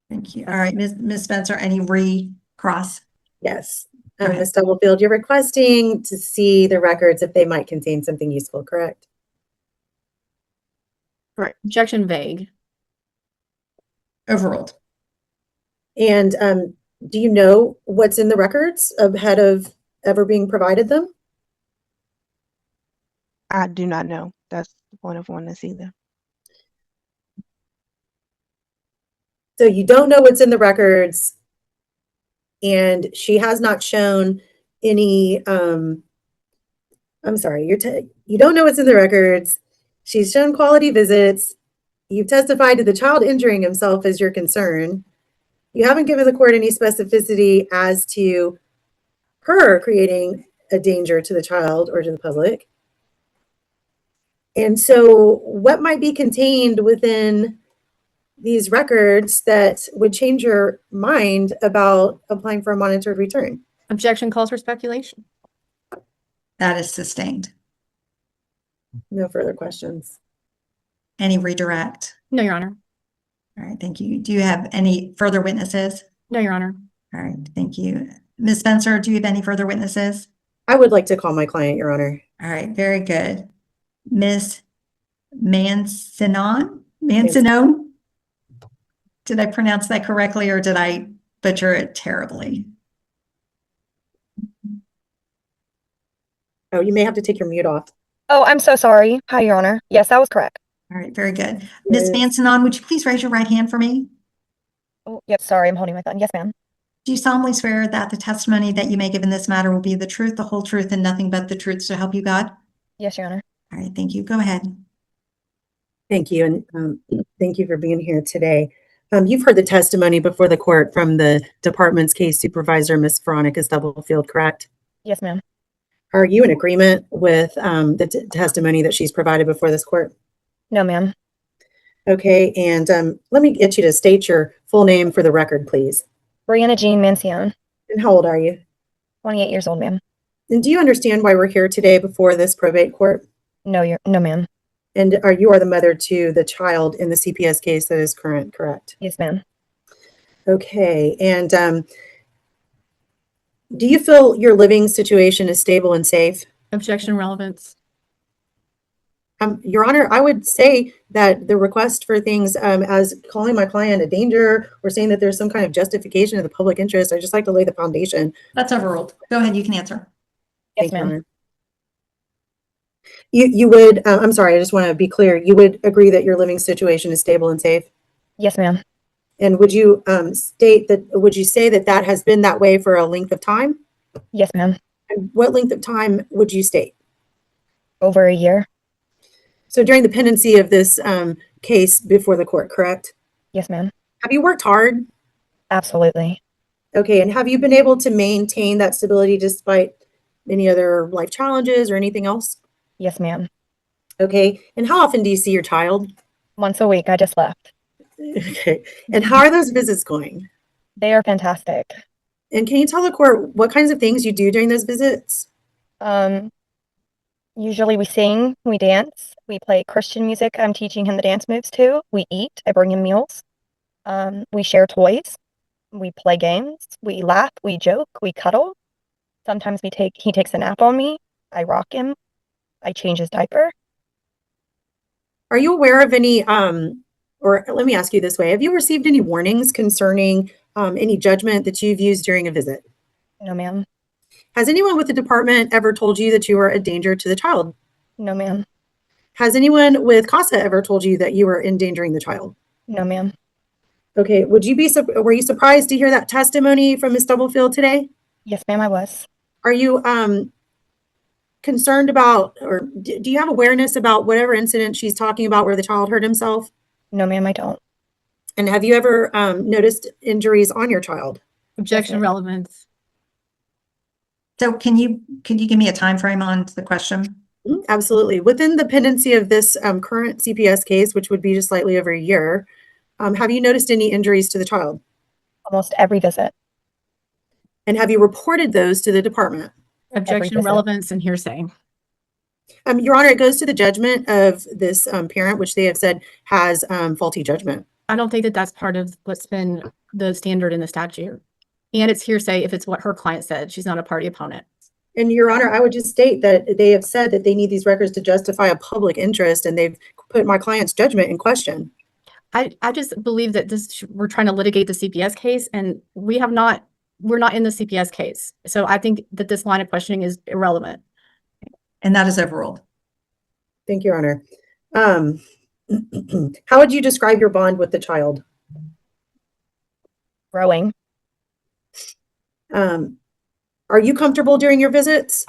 S2: Thank you. All right, Ms. Spencer, any recross?
S3: Yes.
S2: Go ahead.
S3: Ms. Stubblefield, you're requesting to see the records if they might contain something useful, correct?
S4: Correct.
S1: Objection vague.
S2: Overruled.
S3: And do you know what's in the records ahead of ever being provided them?
S4: I do not know. That's the point of wanting to see them.
S3: So you don't know what's in the records, and she has not shown any, I'm sorry, you don't know what's in the records. She's shown quality visits. You've testified to the child injuring himself as your concern. You haven't given the court any specificity as to her creating a danger to the child or to the public. And so what might be contained within these records that would change your mind about applying for a monitored return?
S1: Objection calls for speculation.
S2: That is sustained.
S3: No further questions.
S2: Any redirect?
S1: No, Your Honor.
S2: All right, thank you. Do you have any further witnesses?
S1: No, Your Honor.
S2: All right, thank you. Ms. Spencer, do you have any further witnesses?
S3: I would like to call my client, Your Honor.
S2: All right, very good. Ms. Mancinone? Did I pronounce that correctly or did I butcher it terribly?
S3: Oh, you may have to take your mute off.
S6: Oh, I'm so sorry. Hi, Your Honor. Yes, that was correct.
S2: All right, very good. Ms.
S3: Yes.
S2: Mancinone, would you please raise your right hand for me?
S6: Oh, yep, sorry, I'm holding my gun. Yes, ma'am.
S2: Do you solemnly swear that the testimony that you may give in this matter will be the truth, the whole truth, and nothing but the truth, so help you God?
S6: Yes, Your Honor.
S2: All right, thank you. Go ahead.
S3: Thank you, and thank you for being here today. You've heard the testimony before the court from the department's case supervisor, Ms. Veronica Stubblefield, correct?
S6: Yes, ma'am.
S3: Are you in agreement with the testimony that she's provided before this court?
S6: No, ma'am.
S3: Okay, and let me get you to state your full name for the record, please.
S6: Brianna Jean Mancione,
S3: And how old are you?
S6: 28 years old, ma'am.
S3: And do you understand why we're here today before this probate court?
S6: No, ma'am.
S3: And you are the mother to the child in the CPS case that is current, correct?
S6: Yes, ma'am.
S3: Okay, and do you feel your living situation is stable and safe?
S1: Objection relevance.
S3: Your Honor, I would say that the request for things as calling my client a danger or saying that there's some kind of justification of the public interest, I'd just like to lay the foundation.
S2: That's overruled. Go ahead, you can answer.
S6: Yes,
S3: Thank you, Your
S6: ma'am.
S3: Honor. You would, I'm sorry, I just want to be clear. You would agree that your living situation is stable and safe?
S6: Yes, ma'am.
S3: And would you would you say that that has been that way for a length of time?
S6: Yes, ma'am.
S3: And what length of time would you state?
S6: Over a year.
S3: So during the pendency of this case before the court, correct?
S6: Yes, ma'am.
S3: Have you worked hard?
S6: Absolutely.
S3: Okay, and have you been able to maintain that stability despite any other life challenges or anything else?
S6: Yes, ma'am.
S3: Okay, and how often do you see your child?
S6: Once a week, I just left.
S3: Okay, and how are those visits going?
S6: They are fantastic.
S3: And can you tell the court what kinds of things you do during those visits?
S6: Usually we sing, we dance, we play Christian music. I'm teaching him the dance moves too. We eat, I bring him meals. We share toys, we play games, we laugh, we joke, we cuddle. Sometimes he takes a nap on me. I rock him. I change his diaper.
S3: Are you aware of any, or let me ask you this way, have you received any warnings concerning any judgment that you've used during a visit?
S6: No, ma'am.
S3: Has anyone with the department ever told you that you were a danger to the child?
S6: No, ma'am.
S3: Has anyone with CASA ever told you that you were endangering the child?
S6: No, ma'am.
S3: Okay, were you surprised to hear that testimony from Ms. Stubblefield today?
S6: Yes, ma'am, I was.
S3: Are you concerned about, or do you have awareness about whatever incident she's talking about where the child hurt himself?
S6: No, ma'am, I don't.
S3: And have you ever noticed injuries on your child?
S1: Objection
S6: ma'am.
S1: relevance.
S2: So can you give me a time frame on the question?
S3: Absolutely. Within the pendency of this current CPS case, which would be just slightly over a year, have you noticed any injuries to the child?
S6: Almost every visit.
S3: And have you reported those to the department?
S1: Objection
S6: visit.
S1: relevance and hearsay.
S3: Your Honor, it goes to the judgment of this parent, which they have said has faulty judgment.
S1: I don't think that that's part of what's been the standard in the statute. And it's hearsay if it's what her client said. She's not a party opponent.
S3: And Your Honor, I would just state that they have said that they need these records to justify a public interest, and they've put my client's judgment in question.
S1: I just believe that we're trying to litigate the CPS case, and we're not in the CPS case. So I think that this line of questioning is irrelevant.
S2: And that is overruled.
S3: Thank you, Your Honor. How would you describe your bond with the child?
S6: Growing.
S3: Are you comfortable during your visits?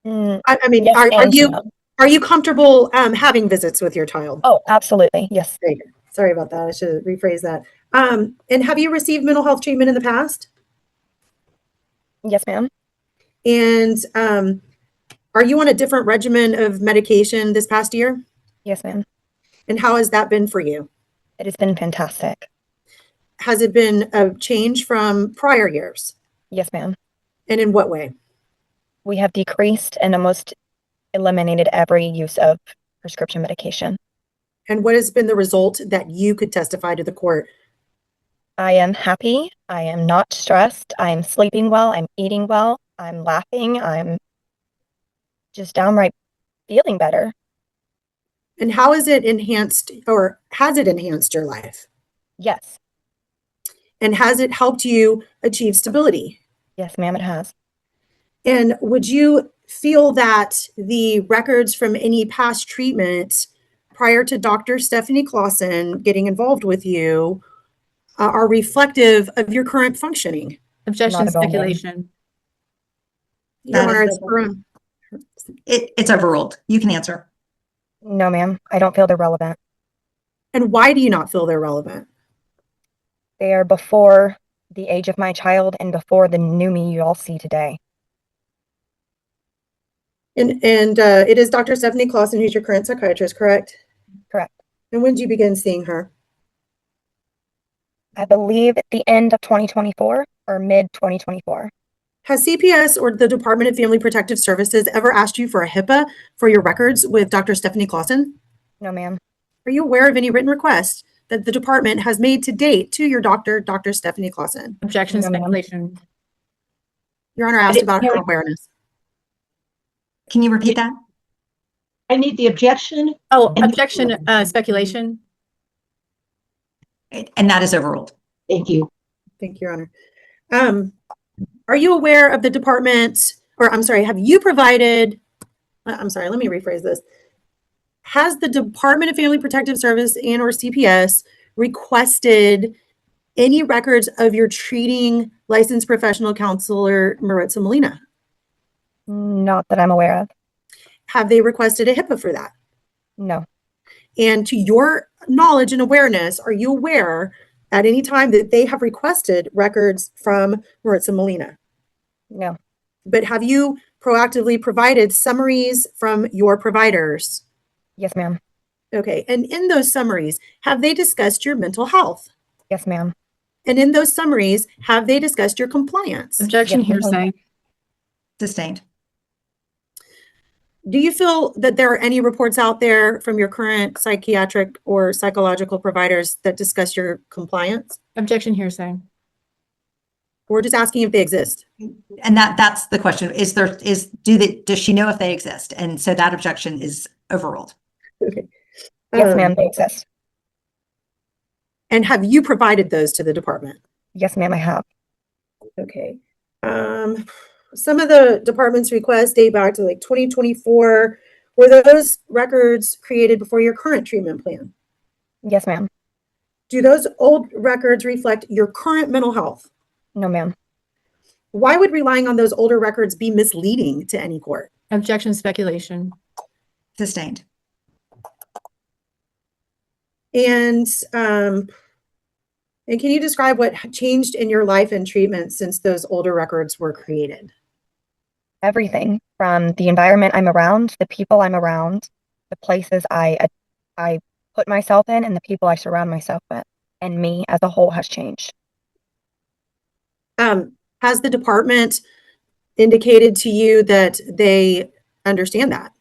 S3: I mean,
S6: Yes, and
S3: are you comfortable having visits with your child?
S6: oh, absolutely. Yes.
S3: Great. Sorry about that. I should rephrase that. And have you received mental health treatment in the past?
S6: Yes, ma'am.
S3: And are you on a different regimen of medication this past year?
S6: Yes, ma'am.
S3: And how has that been for you?
S6: It has been fantastic.
S3: Has it been a change from prior years?
S6: Yes, ma'am.
S3: And in what way?
S6: We have decreased and almost eliminated every use of prescription medication.
S3: And what has been the result that you could testify to the court?
S6: I am happy. I am not stressed. I am sleeping well. I'm eating well. I'm laughing. I'm just downright feeling better.
S3: And how has it enhanced your life?
S6: Yes.
S3: And has it helped you achieve stability?
S6: Yes, ma'am, it has.
S3: And would you feel that the records from any past treatment prior to Dr. Stephanie Clausen getting involved with you are reflective of your current functioning?
S1: Objection,
S6: Not at all, ma'am.
S1: speculation.
S3: Your
S2: That
S3: Honor,
S2: is it's overruled. You can answer.
S6: No, ma'am. I don't feel they're relevant.
S3: And why do you not feel they're relevant?
S6: They are before the age of my child and before the new me you all see today.
S3: And it is Dr. Stephanie Clausen who's your current psychiatrist, correct?
S6: Correct.
S3: And when did you begin seeing her?
S6: I believe at the end of 2024 or mid 2024.
S3: Has CPS or the Department of Family Protective Services ever asked you for a HIPAA for your records with Dr. Stephanie Clausen?
S6: No, ma'am.
S3: Are you aware of any written requests that the department has made to date to your doctor, Dr. Stephanie Clausen?
S1: Objection,
S6: No, ma'am.
S1: speculation.
S3: Your Honor, I asked about her awareness.
S2: Can you repeat that?
S5: I need the objection.
S1: Oh, objection, speculation.
S2: And that is overruled.
S5: Thank you.
S3: Thank you, Your Honor. Are you aware of the department, or I'm sorry, have you provided, I'm sorry, let me rephrase this. Has the Department of Family Protective Service and or CPS requested any records of your treating licensed professional counselor, Maritza Molina?
S6: Not that I'm aware of.
S3: Have they requested a HIPAA for that?
S6: No.
S3: And to your knowledge and awareness, are you aware at any time that they have requested records from Maritza Molina?
S6: No.
S3: But have you proactively provided summaries from your providers?
S6: Yes, ma'am.
S3: Okay. And in those summaries, have they discussed your mental health?
S6: Yes, ma'am.
S3: And in those summaries, have they discussed your compliance?
S1: Objection,
S6: Yes, ma'am.
S1: hearsay.
S2: Sustained.
S3: Do you feel that there are any reports out there from your current psychiatric or psychological providers that discuss your compliance?
S1: Objection, hearsay.
S3: We're just asking if they exist.
S2: And that's the question. Does she know if they exist? And so that objection is overruled.
S3: Okay.
S6: Yes, ma'am, they exist.
S3: And have you provided those to the department?
S6: Yes, ma'am, I have.
S3: Okay. Some of the department's requests date back to like 2024. Were those records created before your current treatment plan?
S6: Yes, ma'am.
S3: Do those old records reflect your current mental health?
S6: No, ma'am.
S3: Why would relying on those older records be misleading to any court?
S1: Objection, speculation.
S2: Sustained.
S3: And can you describe what changed in your life and treatment since those older records were created?
S6: Everything from the environment I'm around, the people I'm around, the places I put myself in, and the people I surround myself with, and me as a whole has changed.
S3: Has the department indicated to you that they understand that?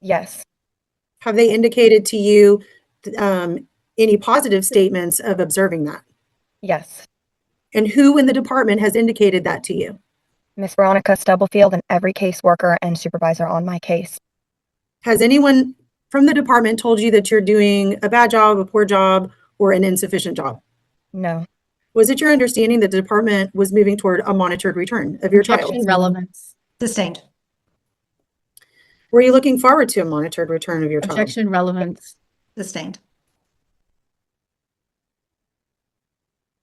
S6: Yes.
S3: Have they indicated to you any positive statements of observing that?
S6: Yes.
S3: And who in the department has indicated that to you?
S6: Miss Veronica Stubblefield and every caseworker and supervisor on my case.
S3: Has anyone from the department told you that you're doing a bad job, a poor job, or an insufficient job?
S6: No.
S3: Was it your understanding that the department was moving toward a monitored return of your child?
S1: Objection relevance.
S2: Sustained.
S3: Were you looking forward to a monitored return of your child?
S1: Objection relevance.
S2: Sustained.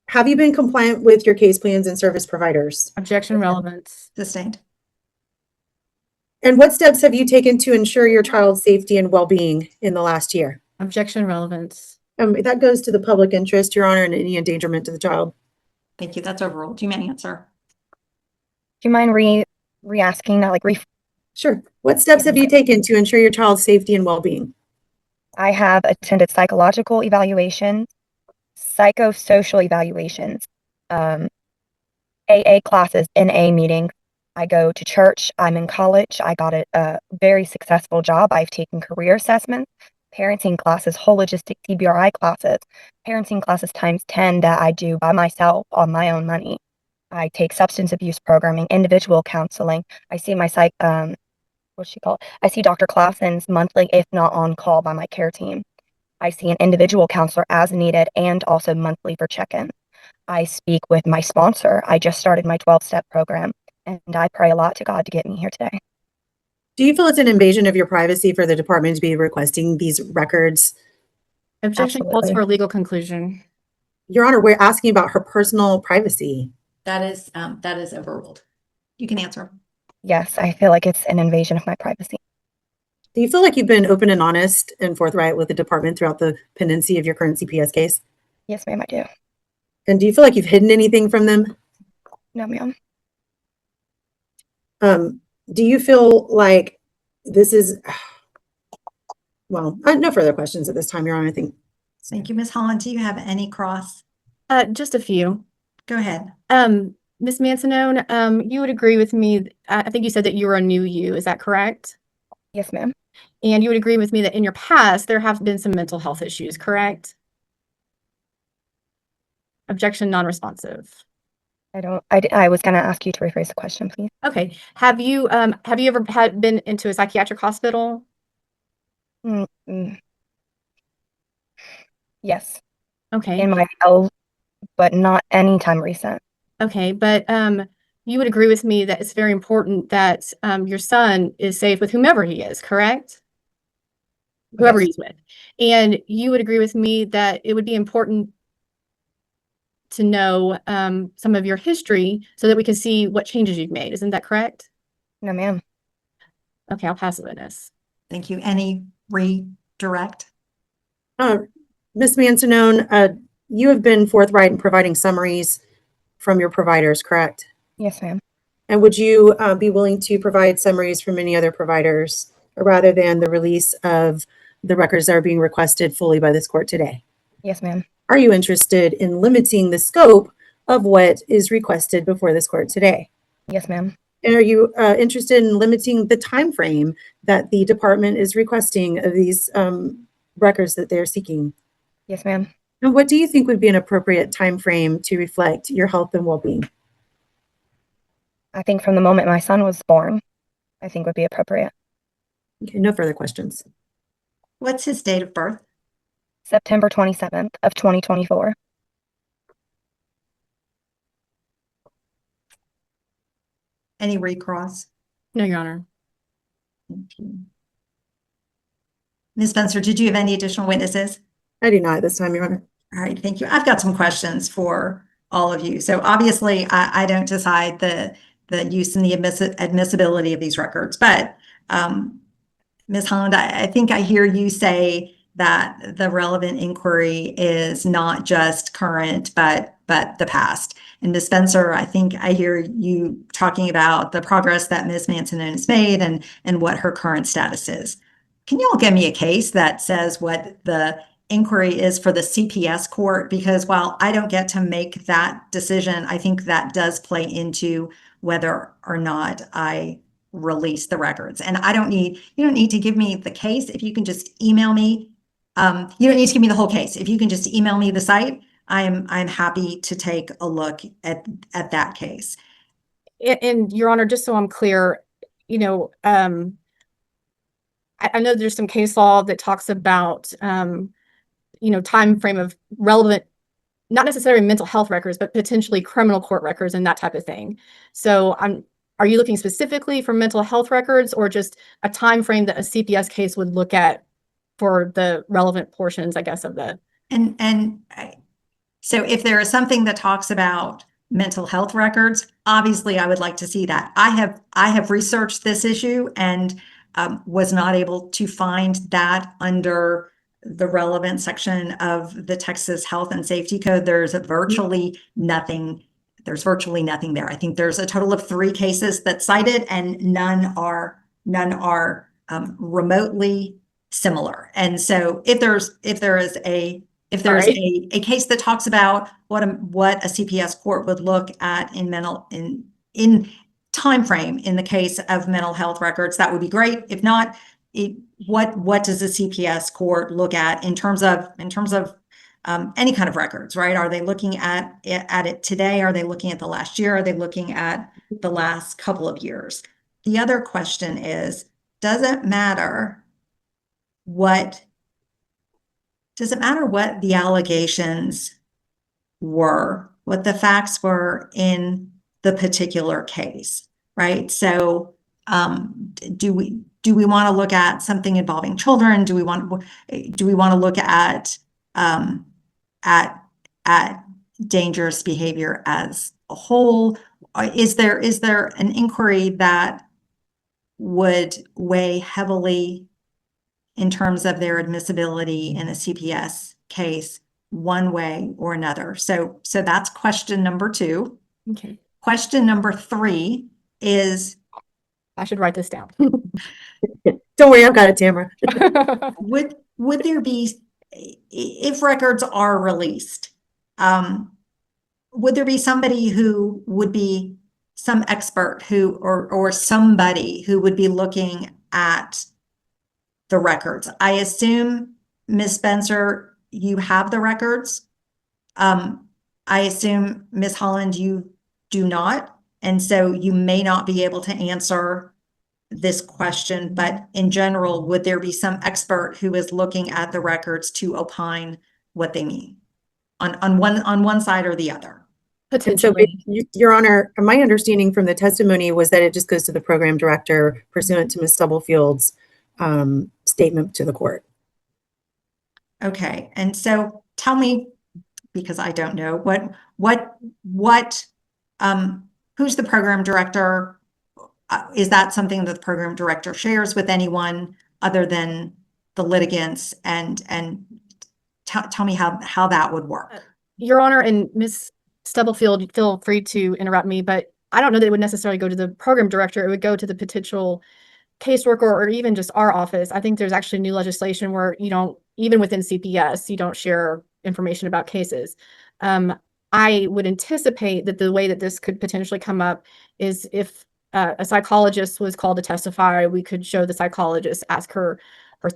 S3: Have you been compliant with your case plans and service providers?
S1: Objection relevance.
S2: Sustained.
S3: And what steps have you taken to ensure your child's safety and well-being in the last year?
S1: Objection relevance.
S3: That goes to the public interest, Your Honor, and any endangerment to the child.
S2: Thank you. That's overruled. You may answer.
S6: Do you mind re-asking that?
S3: Sure. What steps have you taken to ensure your child's safety and well-being?
S6: I have attended psychological evaluations, psychosocial evaluations, AA classes, NA meetings. I go to church. I'm in college. I got a very successful job. I've taken career assessments, parenting classes, holistic CBRI classes, parenting classes times 10 that I do by myself on my own money. I take substance abuse programming, individual counseling. I see my I see Dr. Clausen's monthly, if not on call by my care team. I see an individual counselor as needed and also monthly for check-in. I speak with my sponsor. I just started my 12-step program, and I pray a lot to God to get me here today.
S3: Do you feel it's an invasion of your privacy for the department to be requesting these records?
S1: Objection calls
S6: Absolutely.
S1: for a legal conclusion.
S3: Your Honor, we're asking about her personal privacy.
S2: That is overruled. You can answer.
S6: Yes, I feel like it's an invasion of my privacy.
S3: Do you feel like you've been open and honest and forthright with the department throughout the pendency of your current CPS case?
S6: Yes, ma'am, I do.
S3: And do you feel like you've hidden anything from them?
S6: No, ma'am.
S3: Do you feel like this is, well, no further questions at this time, Your Honor, I think.
S2: Thank you, Ms. Holland. Do you have any cross?
S1: Just a few.
S2: Go ahead.
S1: Ms. Mancinone, you would agree with me. I think you said that you were a new you. Is that correct?
S6: Yes, ma'am.
S1: And you would agree with me that in your past, there have been some mental health issues, correct? Objection non-responsive.
S6: I was going to ask you to rephrase the question, please.
S1: Okay. Have you ever been into a psychiatric hospital?
S6: Yes.
S1: Okay.
S6: In my but not anytime recent.
S1: Okay. But you would agree with me that it's very important that your son is safe with whomever he is, correct? Whoever
S6: Yes.
S1: he's with. And you would agree with me that it would be important to know some of your history so that we can see what changes you've made. Isn't that correct?
S6: No, ma'am.
S1: Okay, I'll pass the witness.
S2: Thank you. Any redirect?
S3: Ms. Mancinone, you have been forthright in providing summaries from your providers, correct?
S6: Yes, ma'am.
S3: And would you be willing to provide summaries from any other providers rather than the release of the records that are being requested fully by this court today?
S6: Yes, ma'am.
S3: Are you interested in limiting the scope of what is requested before this court today?
S6: Yes, ma'am.
S3: And are you interested in limiting the time frame that the department is requesting of these records that they're seeking?
S6: Yes, ma'am.
S3: And what do you think would be an appropriate time frame to reflect your health and well-being?
S6: I think from the moment my son was born, I think would be appropriate.
S3: Okay, no further questions.
S2: What's his date of birth?
S6: September 27th of 2024.
S2: Any recross?
S1: No, Your Honor.
S2: Thank you. Ms. Spencer, did you have any additional witnesses?
S3: I do not at this time, Your Honor.
S2: All right, thank you. I've got some questions for all of you. So obviously, I don't decide the use and the admissibility of these records, but Ms. Holland, I think I hear you say that the relevant inquiry is not just current, but the past. And Ms. Spencer, I think I hear you talking about the progress that Ms. Mancinone has made and what her current status is. Can you all give me a case that says what the inquiry is for the CPS court? Because while I don't get to make that decision, I think that does play into whether or not I release the records. And you don't need to give me the case. If you can just email me, you don't need to give me the whole case. If you can just email me the site, I'm happy to take a look at that case.
S1: And Your Honor, just so I'm clear, you know, I know there's some case law that talks about, you know, time frame of relevant, not necessarily mental health records, but potentially criminal court records and that type of thing. So are you looking specifically for mental health records or just a time frame that a CPS case would look at for the relevant portions, I guess, of the?
S2: So if there is something that talks about mental health records, obviously I would like to see that. I have researched this issue and was not able to find that under the relevant section of the Texas Health and Safety Code. There's virtually nothing. There's virtually nothing there. I think there's a total of 3 cases that cited, and none are remotely similar. And so if there is a case that talks about what a CPS court would look at in time frame in the case of mental health records, that would be great. If not, what does a CPS court look at in terms of any kind of records, right? Are they looking at it today? Are they looking at the last year? Are they looking at the last couple of years? The other question is, does it matter what the allegations were, what the facts were in the particular case, right? So do we want to look at something involving children? Do we want to look at dangerous behavior as a whole? Is there an inquiry that would weigh heavily in terms of their admissibility in a CPS case one way or another? So that's question number 2.
S1: Okay.
S2: Question number 3 is,
S1: I should write this down.
S3: Don't worry, I've got it, Tamara.
S2: would there be, if records are released, would there be somebody who would be some expert or somebody who would be looking at the records? I assume, Ms. Spencer, you have the records. I assume, Ms. Holland, you do not. And so you may not be able to answer this question, but in general, would there be some expert who is looking at the records to opine what they mean on one side or the other?
S1: Potentially.
S3: So, Your Honor, my understanding from the testimony was that it just goes to the program director pursuant to Ms. Stubblefield's statement to the court.
S2: Okay, and so tell me, because I don't know, who's the program director? Is that something that the program director shares with anyone other than the litigants? And tell me how that would work.
S1: Your Honor, and Ms. Stubblefield, feel free to interrupt me, but I don't know that it would necessarily go to the program director. It would go to the potential caseworker or even just our office. I think there's actually new legislation where you don't, even within CPS, you don't share information about cases. I would anticipate that the way that this could potentially come up is if a psychologist was called to testify, we could show the psychologist, ask her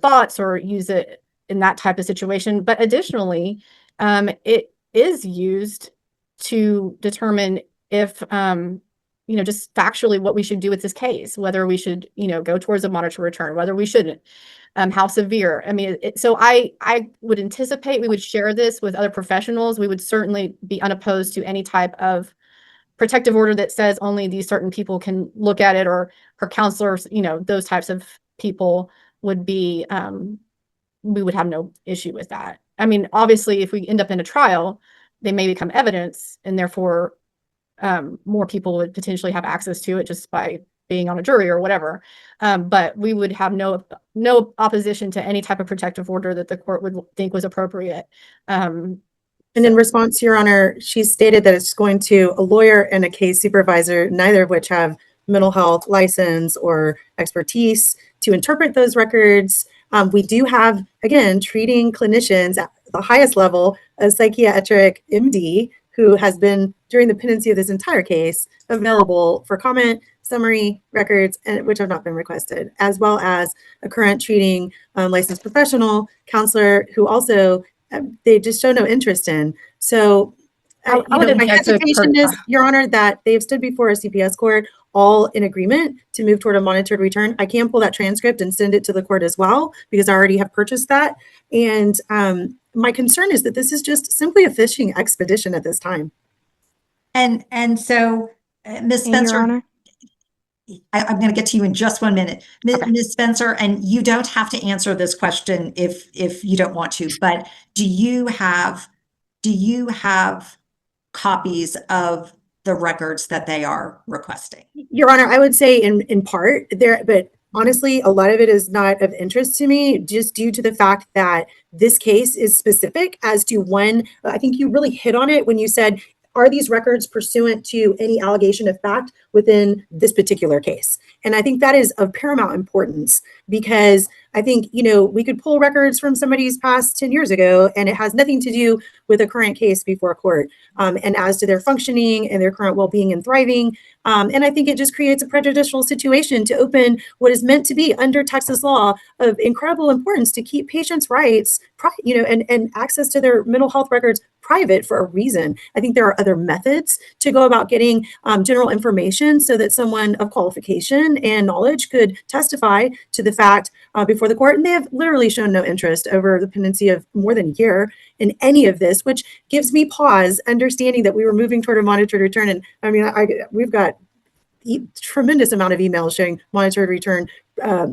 S1: thoughts or use it in that type of situation. But additionally, it is used to determine if, just factually what we should do with this case, whether we should, go towards a monitor return, whether we shouldn't, how severe. I mean, so I would anticipate we would share this with other professionals. We would certainly be unopposed to any type of protective order that says only these certain people can look at it, or counselors, those types of people would be, we would have no issue with that. I mean, obviously, if we end up in a trial, they may become evidence, and therefore more people would potentially have access to it just by being on a jury or whatever. But we would have no opposition to any type of protective order that the court would think was appropriate.
S3: And in response, Your Honor, she stated that it's going to a lawyer and a case supervisor, neither of which have mental health license or expertise to interpret those records. We do have, again, treating clinicians at the highest level, a psychiatric MD, who has been, during the pendency of this entire case, available for comment, summary records, and which have not been requested, as well as a current treating licensed professional counselor who also they just show no interest in So,
S1: I would
S3: my
S1: advance a
S3: hesitation
S1: perk.
S3: is, Your Honor, that they've stood before a CPS court all in agreement to move toward a monitored return. I can pull that transcript and send it to the court as well, because I already have purchased that. And my concern is that this is just simply a fishing expedition at this time.
S2: And so, Ms.
S4: And Your
S2: Spencer,
S4: Honor,
S2: I'm going to get to you in just 1 minute. Ms.
S1: Okay.
S2: Ms. Spencer, and you don't have to answer this question if you don't want to, but do you have copies of the records that they are requesting?
S3: Your Honor, I would say in part there, but honestly, a lot of it is not of interest to me, just due to the fact that this case is specific as to when. I think you really hit on it when you said, are these records pursuant to any allegation of fact within this particular case? And I think that is of paramount importance, because I think, we could pull records from somebody's past 10 years ago and it has nothing to do with a current case before court, and as to their functioning and their current well-being and thriving. And I think it just creates a prejudicial situation to open what is meant to be, under Texas law, of incredible importance to keep patients' rights, and access to their mental health records private for a reason. I think there are other methods to go about getting general information so that someone of qualification and knowledge could testify to the fact before the court. And they have literally shown no interest over the pendency of more than a year in any of this, which gives me pause, understanding that we were moving toward a monitored return. And I mean, we've got tremendous amount of emails showing monitored return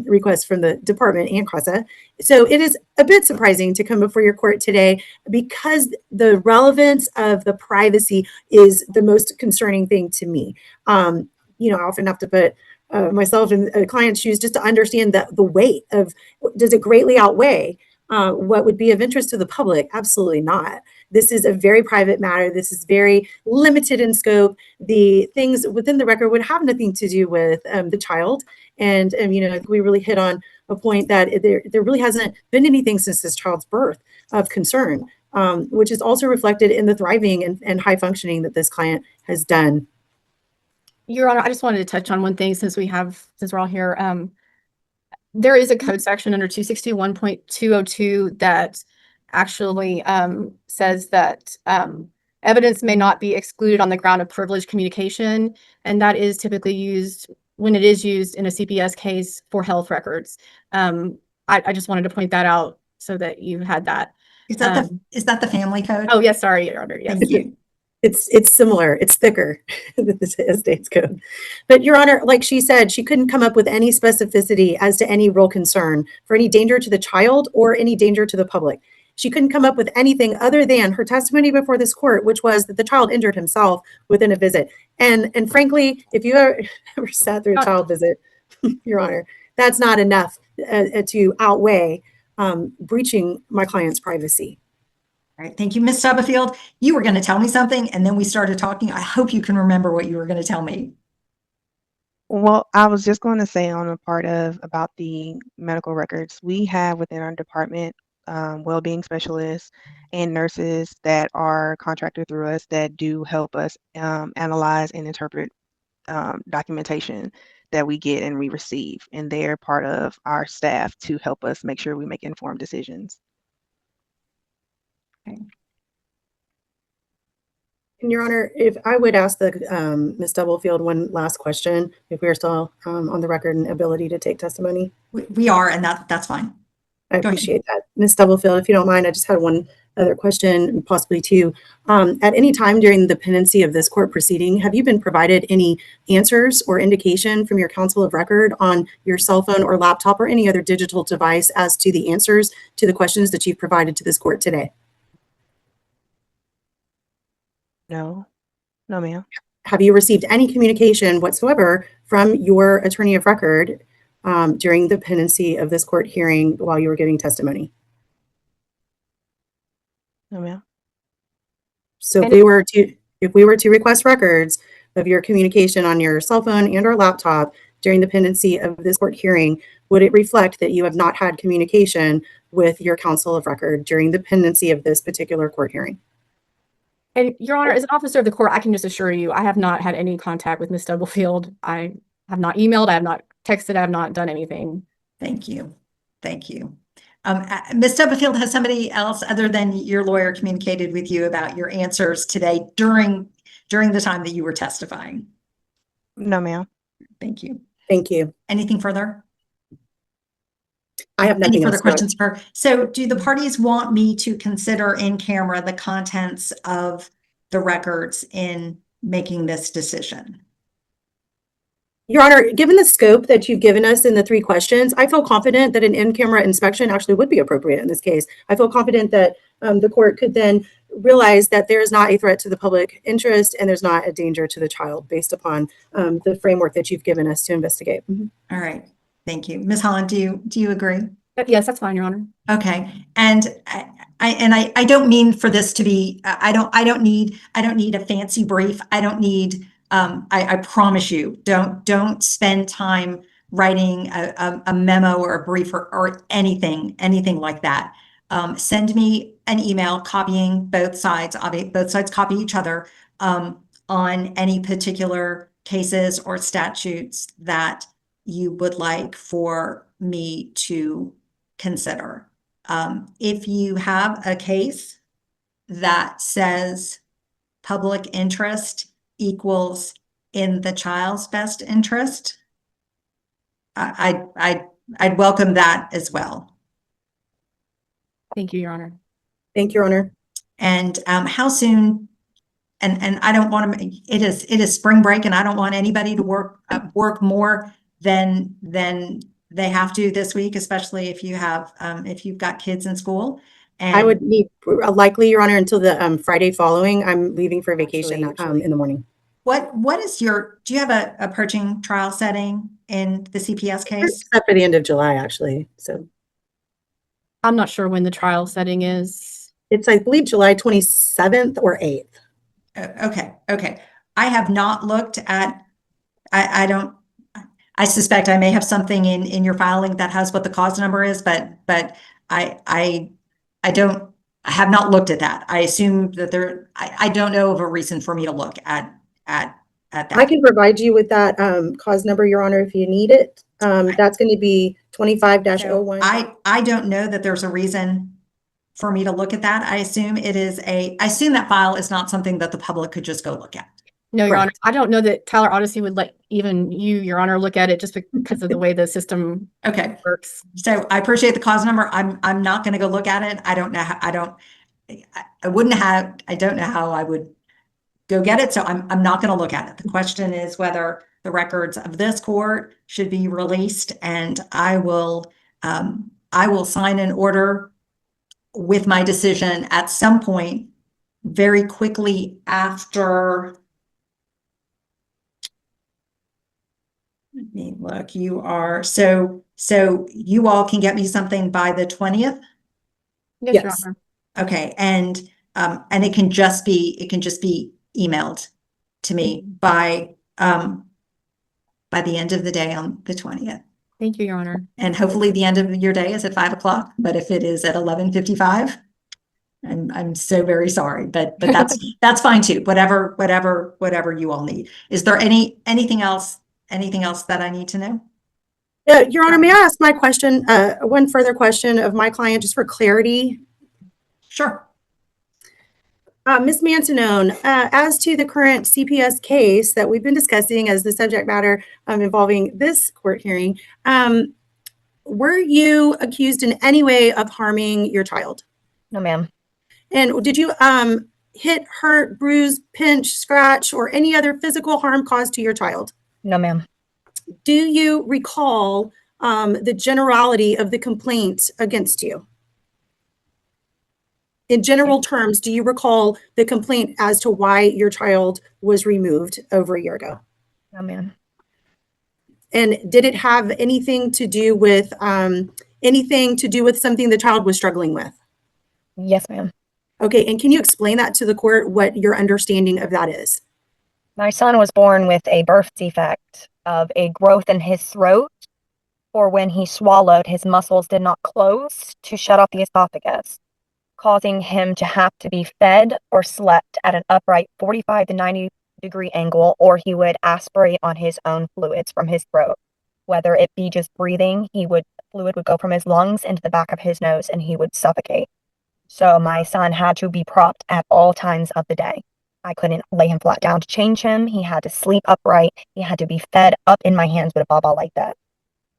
S3: requests from the department and CASA. So it is a bit surprising to come before your court today, because the relevance of the privacy is the most concerning thing to me. I often have to put myself in a client's shoes just to understand that the weight of, does it greatly outweigh what would be of interest to the public? Absolutely not. This is a very private matter. This is very limited in scope. The things within the record would have nothing to do with the child. And we really hit on a point that there really hasn't been anything since this child's birth of concern, which is also reflected in the thriving and high functioning that this client has done.
S1: Your Honor, I just wanted to touch on one thing since we're all here. There is a code section under 261.202 that actually says that evidence may not be excluded on the ground of privileged communication, and that is typically used when it is used in a CPS case for health records. I just wanted to point that out so that you had that.
S2: Is that the family code?
S1: Oh, yes, sorry, Your Honor. Yes.
S2: Thank you.
S3: It's similar. It's thicker than the state's code. But Your Honor, like she said, she couldn't come up with any specificity as to any real concern for any danger to the child or any danger to the public. She couldn't come up with anything other than her testimony before this court, which was that the child injured himself within a visit. And frankly, if you ever sat through a child visit, Your Honor, that's not enough to outweigh breaching my client's privacy.
S2: All right, thank you, Ms. Stubblefield. You were going to tell me something, and then we started talking. I hope you can remember what you were going to tell me.
S4: well, I was just going to say on the part about the medical records, we have within our department well-being specialists and nurses that are contracted through us that do help us analyze and interpret documentation that we get and we receive, and they're part of our staff to help us make sure we make informed decisions.
S2: Okay.
S3: And Your Honor, if I would ask the Ms. Stubblefield one last question, if we are still on the record and ability to take testimony.
S2: We are, and that's fine.
S3: I
S2: Go ahead.
S3: appreciate that. Ms. Stubblefield, if you don't mind, I just had one other question, possibly two. At any time during the pendency of this court proceeding, have you been provided any answers or indication from your counsel of record on your cell phone or laptop or any other digital device as to the answers to the questions that you've provided to this court today?
S4: No, ma'am.
S3: Have you received any communication whatsoever from your attorney of record during the pendency of this court hearing while you were giving testimony?
S4: No, ma'am.
S3: So if we were to request records of your communication on your cell phone and or laptop during the pendency of this court hearing, would it reflect that you have not had communication with your counsel of record during the pendency of this particular court hearing?
S1: And Your Honor, as an officer of the court, I can just assure you, I have not had any contact with Ms. Stubblefield. I have not emailed, I have not texted, I have not done anything.
S2: Thank you. Thank you. Ms. Stubblefield, has somebody else other than your lawyer communicated with you about your answers today during the time that you were testifying?
S4: No, ma'am.
S2: Thank you.
S3: Thank you.
S2: Anything further?
S3: I have
S2: Any
S3: nothing
S2: further
S3: else.
S2: questions for her? So do the parties want me to consider in camera the contents of the records in making this decision?
S3: Your Honor, given the scope that you've given us in the 3 questions, I feel confident that an in-camera inspection actually would be appropriate in this case. I feel confident that the court could then realize that there is not a threat to the public interest and there's not a danger to the child based upon the framework that you've given us to investigate.
S2: All right. Thank you. Ms. Holland, do you agree?
S1: Yes, that's fine, Your Honor.
S2: Okay. And I don't mean for this to be, I don't need a fancy brief. I don't need, I promise you, don't spend time writing a memo or a brief or anything like that. Send me an email copying both sides. Both sides copy each other on any particular cases or statutes that you would like for me to consider. If you have a case that says public interest equals in the child's best interest, I'd welcome that as well.
S1: Thank you, Your Honor.
S3: Thank you, Your Honor.
S2: And how soon? And I don't want to. It is spring break, and I don't want anybody to work more than they have to this week, especially if you've got kids in school. And
S3: I would need likely, Your Honor, until the Friday following. I'm leaving for vacation in the morning.
S2: What is do you have a purging trial setting in the CPS case?
S3: Except for the end of July, actually. So
S1: I'm not sure when the trial setting is.
S3: it's, I believe, July 27th or 8th.
S2: Okay. I have not looked at, I suspect I may have something in your filing that has what the cause number is, but I have not looked at that. I assume that I don't know of a reason for me to look at that.
S3: I can provide you with that cause number, Your Honor, if you need it. That's going to be 25-01.
S2: I don't know that there's a reason for me to look at that. I assume I assume that file is not something that the public could just go look at.
S1: No, Your Honor.
S3: Correct.
S1: I don't know that Tyler Odyssey would let even you, Your Honor, look at it just because of the way the system works.
S2: So I appreciate the cause number. I'm not going to go look at it. I don't know how, I don't know how I would go get it. So I'm not going to look at it. The question is whether the records of this court should be released, and I will sign an order with my decision at some point very quickly after. Let me look. You are so you all can get me something by the 20th.
S1: Yes, Your
S3: Yes.
S1: Honor.
S2: Okay, and it can just be emailed to me by the end of the day on the 20th.
S1: Thank you, Your Honor.
S2: And hopefully the end of your day is at 5 o'clock. But if it is at 11:55, I'm so very sorry. But that's fine too. Whatever you all need. Is there anything else that I need to know?
S3: Your Honor, may I ask my question, one further question of my client, just for clarity?
S2: Sure.
S3: Ms. Mantanone, as to the current CPS case that we've been discussing as the subject matter involving this court hearing, were you accused in any way of harming your child?
S6: No, ma'am.
S3: And did you hit, hurt, bruise, pinch, scratch, or any other physical harm caused to your child?
S6: No, ma'am.
S3: Do you recall the generality of the complaint against you? In general terms, do you recall the complaint as to why your child was removed over a year ago?
S6: No, ma'am.
S3: And did it have anything to do with something the child was struggling with?
S6: Yes, ma'am.
S3: Okay, and can you explain that to the court, what your understanding of that is?
S6: My son was born with a birth defect of a growth in his throat, or when he swallowed, his muscles did not close to shut off the esophagus, causing him to have to be fed or slept at an upright 45 to 90 degree angle, or he would aspirate on his own fluids from his throat. whether it be just breathing, fluid would go from his lungs into the back of his nose and he would suffocate. So my son had to be propped at all times of the day. I couldn't lay him flat down to change him. He had to sleep upright. He had to be fed up in my hands with a baba like that.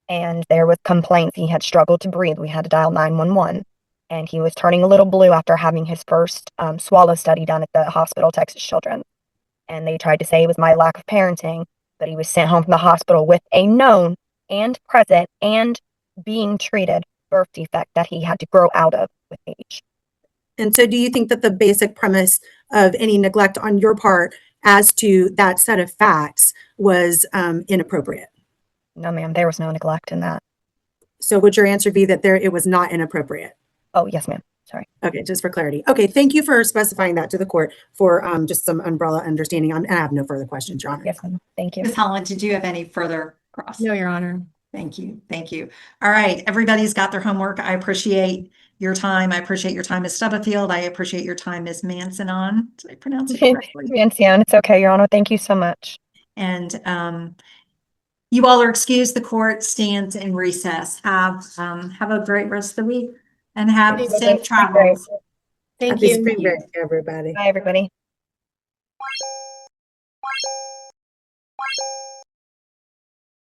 S6: And there was complaints. He had struggled to breathe. We had to dial 911. And he was turning a little blue after having his first swallow study done at the hospital, Texas Children's. And they tried to say it was my lack of parenting, but he was sent home from the hospital with a known and present and being treated birth defect that he had to grow out of with age.
S3: And so do you think that the basic premise of any neglect on your part as to that set of facts was inappropriate?
S6: No, ma'am, there was no neglect in that.
S3: So would your answer be that it was not inappropriate?
S6: Oh, yes, ma'am. Sorry.
S3: Okay, just for clarity. Okay, thank you for specifying that to the court for just some umbrella understanding. I have no further questions, Your Honor.
S6: Yes, ma'am. Thank you.
S2: Ms. Holland, did you have any further cross?
S1: No, Your Honor.
S2: Thank you. Thank you. All right. Everybody's got their homework. I appreciate your time. I appreciate your time, Ms. Stubblefield. I appreciate your time, Ms. Mansonon. Did I pronounce it correctly?
S6: Mancione, it's okay, Your Honor. Thank you so much.
S2: And you all are excused. The court stands in recess. Have a great rest of the week and have
S1: Thank you.
S2: safe travels.
S1: Thank
S3: Happy
S1: you.
S3: spring break, everybody.
S6: Bye, everybody.